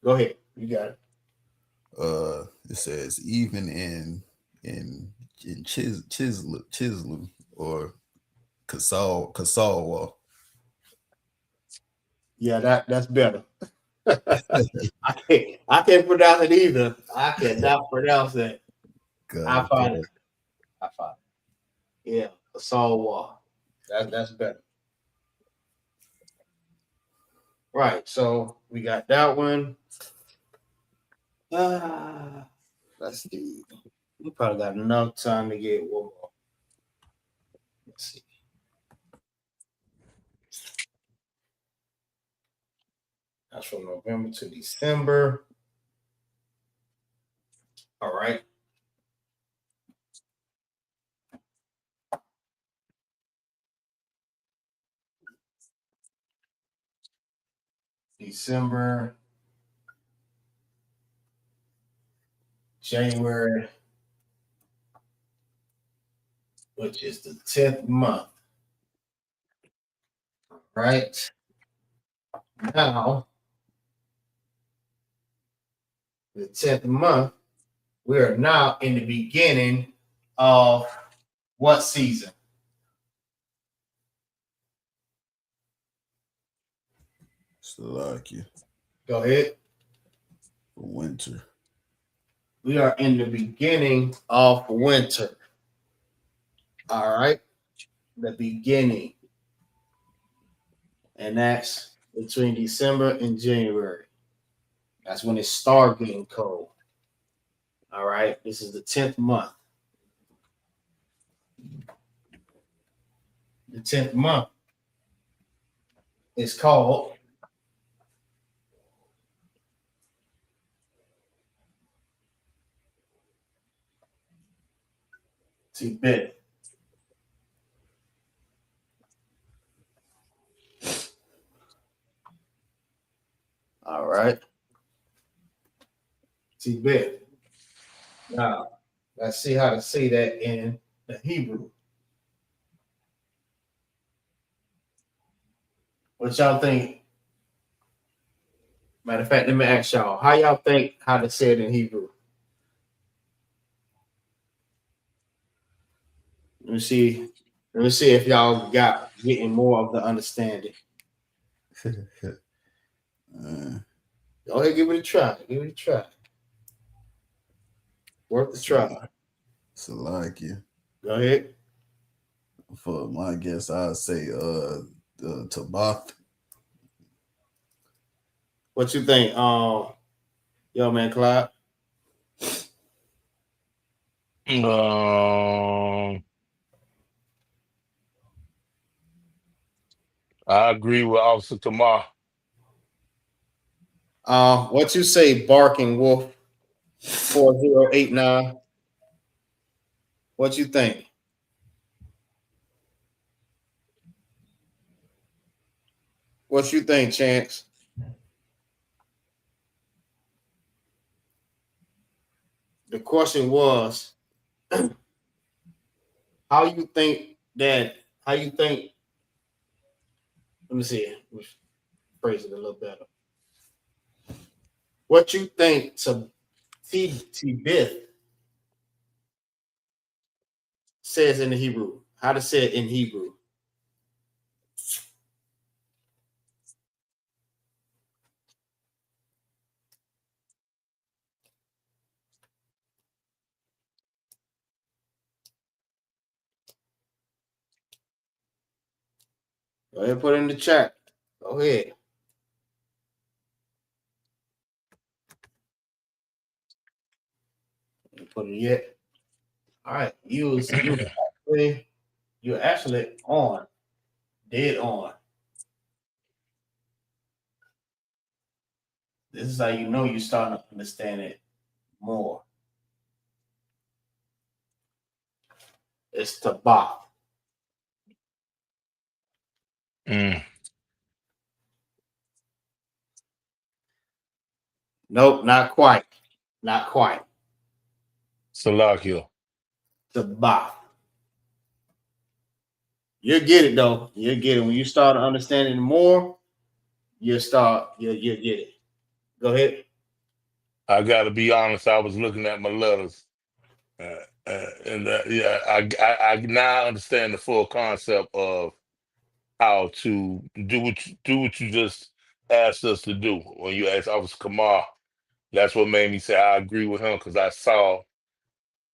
Go ahead. You got it. It says even in Chislu or Kasalwa. Yeah, that's better. I can't pronounce it either. I cannot pronounce it. I find it. Yeah, Kasalwa. That's better. Right. So we got that one. Let's see. We probably got enough time to get one more. Let's see. That's from November to December. All right. December, January, which is the 10th month. Right. Now, the 10th month, we are now in the beginning of what season? Slovakia. Go ahead. Winter. We are in the beginning of winter. All right. The beginning. And that's between December and January. That's when it starts getting cold. All right. This is the 10th month. The 10th month is called Tibet. All right. Tibet. Now, let's see how to say that in the Hebrew. What y'all think? Matter of fact, let me ask y'all, how y'all think how to say it in Hebrew? Let me see if y'all getting more of the understanding. Go ahead, give it a try. Give it a try. Worth the try. Salakia. Go ahead. For my guess, I'd say Tabath. What you think? Yo, man, Clyde. I agree with Officer Tamar. What you say, Barking Wolf 4089? What you think? What you think, Chance? The question was, how you think? Let me see. Phrase it a little better. What you think to Tibith says in the Hebrew? How to say it in Hebrew? Go ahead and put it in the chat. Go ahead. Put it yet. All right. You actually on. Dead on. This is how you know you're starting to understand it more. It's Tabak. Nope, not quite. Not quite. Salakia. Tabak. You'll get it though. You'll get it. When you start understanding more, you'll get it. Go ahead. I gotta be honest, I was looking at my letters. I now understand the full concept of how to do what you just asked us to do. When you asked Officer Kamar, that's what made me say I agree with him, because I saw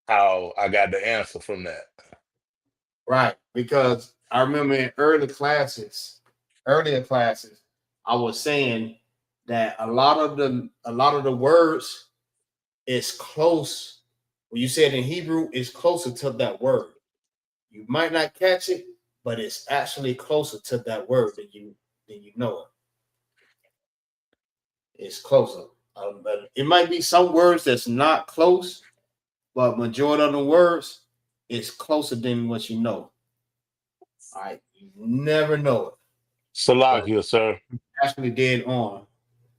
how I got the answer from that. Right, because I remember in earlier classes, I was saying that a lot of the words is close. When you say it in Hebrew, it's closer to that word. You might not catch it, but it's actually closer to that word than you know it. It's closer. But it might be some words that's not close, but majority of the words is closer than what you know. All right, you never know it. Salakia, sir. Actually, dead on.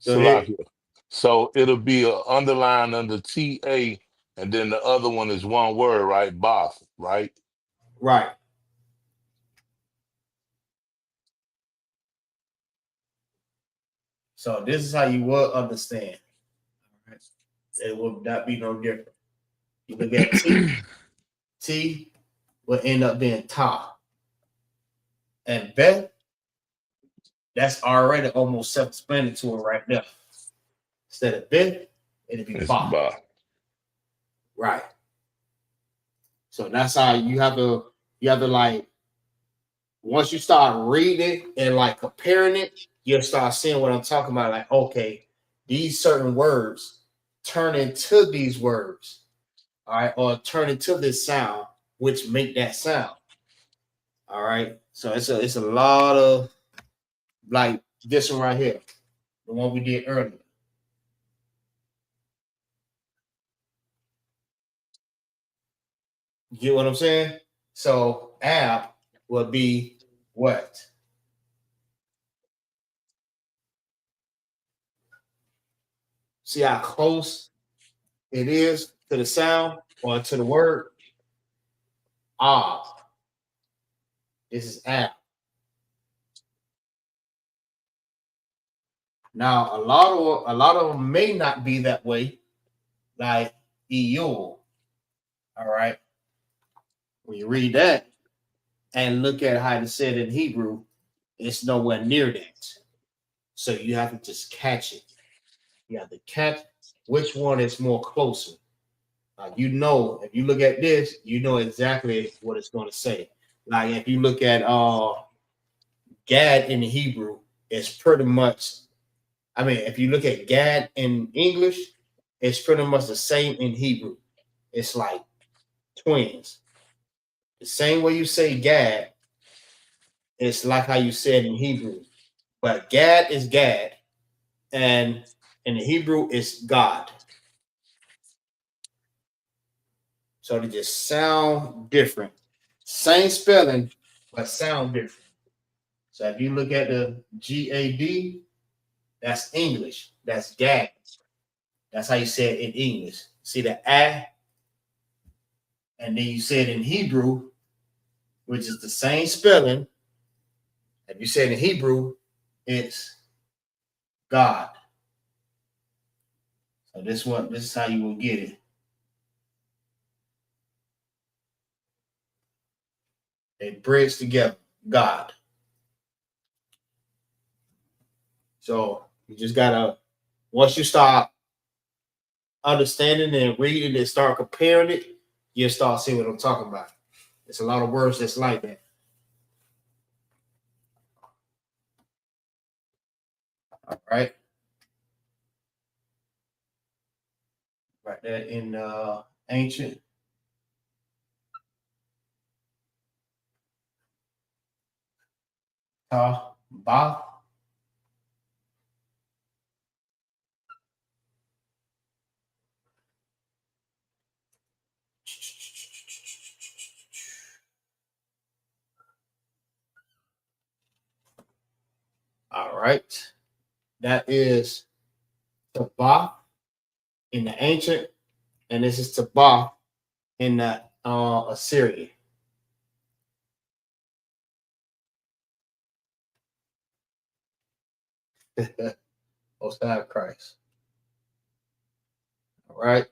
Go ahead. Salakia. So it'll be an underline under TA, and then the other one is one word, right? Both, right? Right. So this is how you will understand. All right. It will not be no different. You look at T. T will end up being Ta. And Beth, that's already almost self-explanatory right there. Instead of Beth, it'll be It's Ba. Both. Right. So that's how you have to like, once you start reading and like comparing it, you'll start seeing what I'm talking about. Like, okay, these certain words turn into these words, all right, or turn into this sound, which make that sound. All right. So it's a lot of like this one right here, the one we did earlier. You get what I'm saying? So app would be what? See how close it is to the sound or to the word? Ah. This is app. Now, a lot of them may not be that way, like Iyul. All right. When you read that and look at how it's said in Hebrew, it's nowhere near that. So you have to just catch it. You have to catch which one is more closer. You know, if you look at this, you know exactly what it's going to say. Like if you look at Gad in Hebrew, it's pretty much, I mean, if you look at Gad in English, it's pretty much the same in Hebrew. It's like twins. The same way you say Gad, it's like how you said in Hebrew. But Gad is Gad, and in the Hebrew, it's God. So they just sound different. Same spelling, but sound different. So if you look at the GAD, that's English. That's Gad. That's how you say it in English. See the A, and then you say it in Hebrew, which is the same spelling. If you say it in Hebrew, it's God. So this is how you will get it. They bridge together, God. So you just gotta, once you start understanding and reading and start comparing it, you'll start seeing what I'm talking about. It's a lot of words that's like that. All right. Right there in ancient. Ba. All right. That is Taba in the ancient, and this is Taba in the Assyrian. Most High Christ. All right.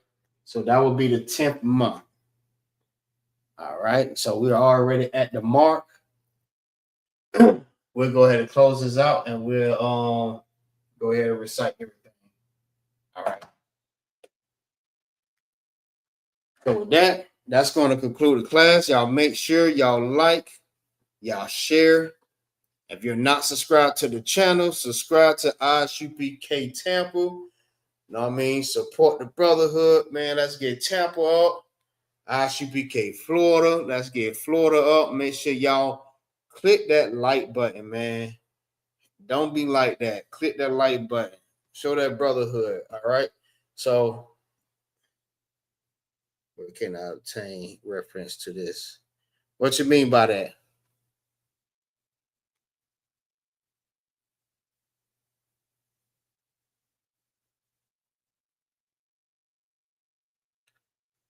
So that will be the 10th month. All right. So we're already at the mark. We'll go ahead and close this out, and we'll go ahead and recite everything. All right. So with that, that's going to conclude the class. Y'all make sure y'all like, y'all share. If you're not subscribed to the channel, subscribe to I.S.U.P.K. Tampa. You know what I mean? Support the brotherhood, man. Let's get Tampa up. I.S.U.P.K. Florida. Let's get Florida up. Make sure y'all click that like button, man. Don't be like that. Click that like button. Show that brotherhood. All right. So, where can I obtain reference to this? What you mean by that?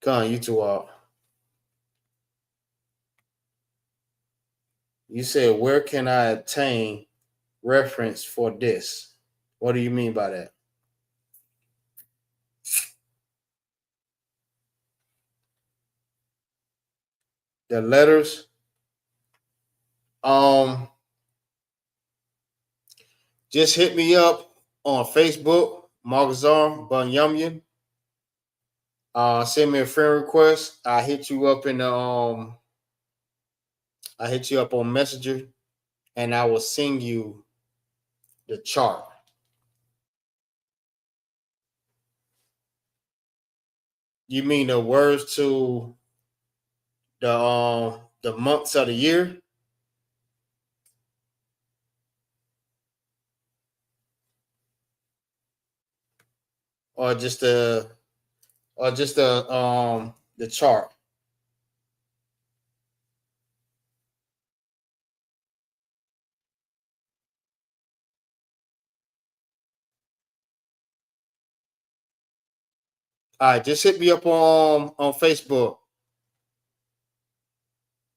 Come on, you two all. You said, where can I obtain reference for this? What do you mean by that? The letters. Just hit me up on Facebook, MAGAZAR Bunyamian. Send me a friend request. I hit you up in the I hit you up on Messenger, and I will send you the chart. You mean the words to the months of the year? Or just the chart? All right, just hit me up on Facebook.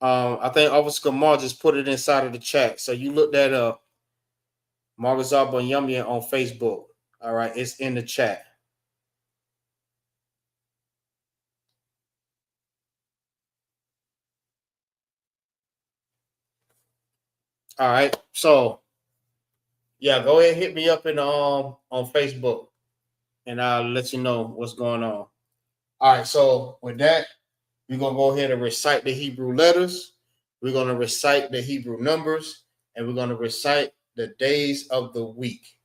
I think Officer Kamar just put it inside of the chat, so you look that up. MAGAZAR Bonyumya on Facebook. All right, it's in the chat. All right, so yeah, go ahead, hit me up in on Facebook, and I'll let you know what's going on. All right, so with that, we're gonna go ahead and recite the Hebrew letters. We're gonna recite the Hebrew numbers, and we're gonna recite the days of the week.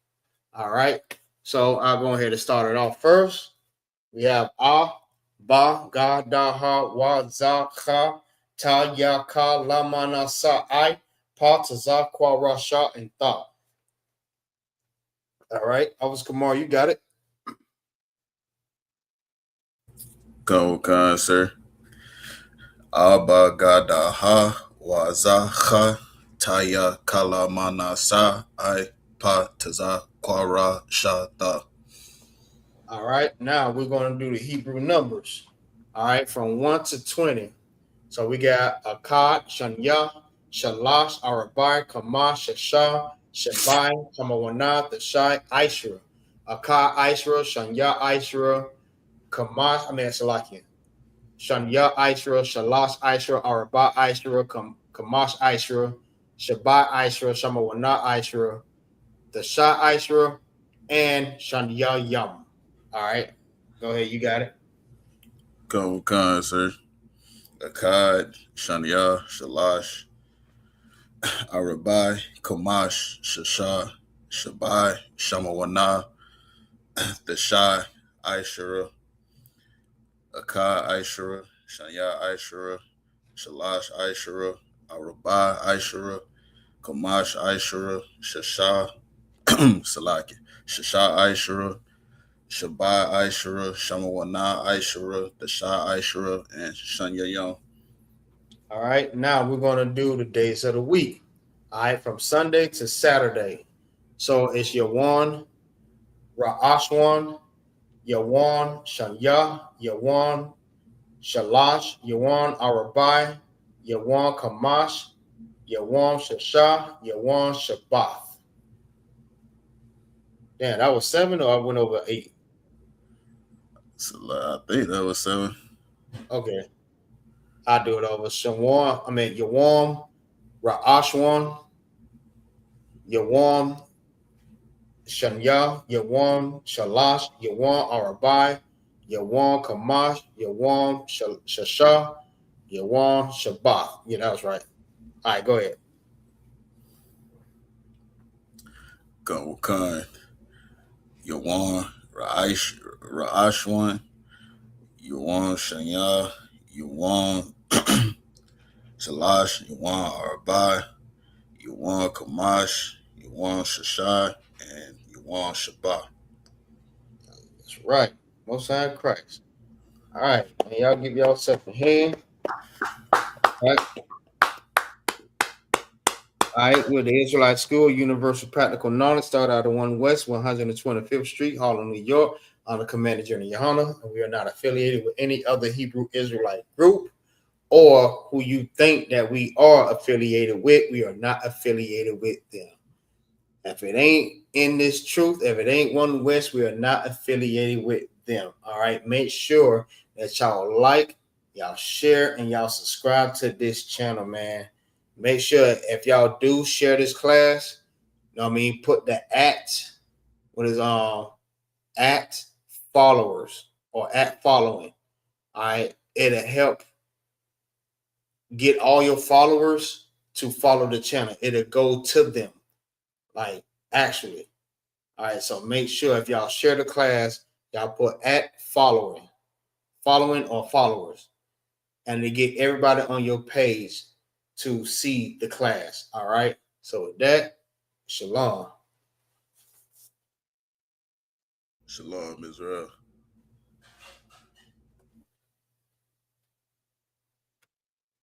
All right, so I'll go ahead and start it off first. We have A, Ba, Ga, Da, Ha, Wa, Za, Cha, Ta, Ya, Ka, La, Mana, Sa, I, Pa, Ta, Za, Kwa, Ra, Sha, and Tha. All right, Elvis Kamar, you got it. Go, kind sir. Abba gada ha wazaha taya kalamana sa I pa taza kwara shata. All right, now we're going to do the Hebrew numbers. All right, from 1 to 20. So we got Akkad, Shanya, Shalash, Arabai, Kamash, Shasha, Shabai, Kamawana, Tashai, Aishra. Akkad, Aishra, Shanya, Aishra, Kamash, Salakian. Shanya, Aishra, Shalash, Aishra, Arabai, Aishra, Kamash, Aishra, Shabai, Aishra, Shamawana, Aishra, Tashai, Aishra, and Shanya, Yam. All right, go ahead, you got it. Go, kind sir. Akkad, Shanya, Shalash, Arabai, Kamash, Shasha, Shabai, Shamawana, Tashai, Aishara, Akkad, Aishara, Shanya, Aishara, Shalash, Aishara, Arabai, Aishara, Kamash, Aishara, Shasha, Salaki, Shasha, Aishara, Shabai, Aishara, Shamawana, Aishara, Dasha, Aishara, and Shanya Young. All right, now we're going to do the days of the week. All right, from Sunday to Saturday. So it's Yawan, Ra'ashwan, Yawan, Shanya, Yawan, Shalash, Yawan, Arabai, Yawan, Kamash, Yawan, Shasha, Yawan, Shabbath. Damn, that was 7 or I went over 8? So, I think that was 7. Okay. I'll do it over. Yawan, Ra'ashwan, Yawan, Shanya, Yawan, Shalash, Yawan, Arabai, Yawan, Kamash, Yawan, Shasha, Yawan, Shabbath. Yeah, that was right. All right, go ahead. Go Khan, Yawan, Ra'ashwan, Yawan, Shanya, Yawan, Shalash, Yawan, Arabai, Yawan, Kamash, Yawan, Shashai, and Yawan, Shabbat. That's right. Most High Christ. All right. And y'all give yourself a hand. All right. All right, we're the Israelite School, Universal Practical Knowledge, started out of 1 West, 125th Street, Harlem, New York, on the Commander Journey YAHANNA, and we are not affiliated with any other Hebrew Israelite group or who you think that we are affiliated with. We are not affiliated with them. If it ain't in this truth, if it ain't 1 West, we are not affiliated with them. All right, make sure that y'all like, y'all share, and y'all subscribe to this channel, man. Make sure if y'all do share this class, you know what I mean, put the at followers or at following. All right, it'll help get all your followers to follow the channel. It'll go to them, like actually. All right, so make sure if y'all share the class, y'all put at following or followers, and to get everybody on your page to see the class. All right, so with that, shalom. Shalom, Israel.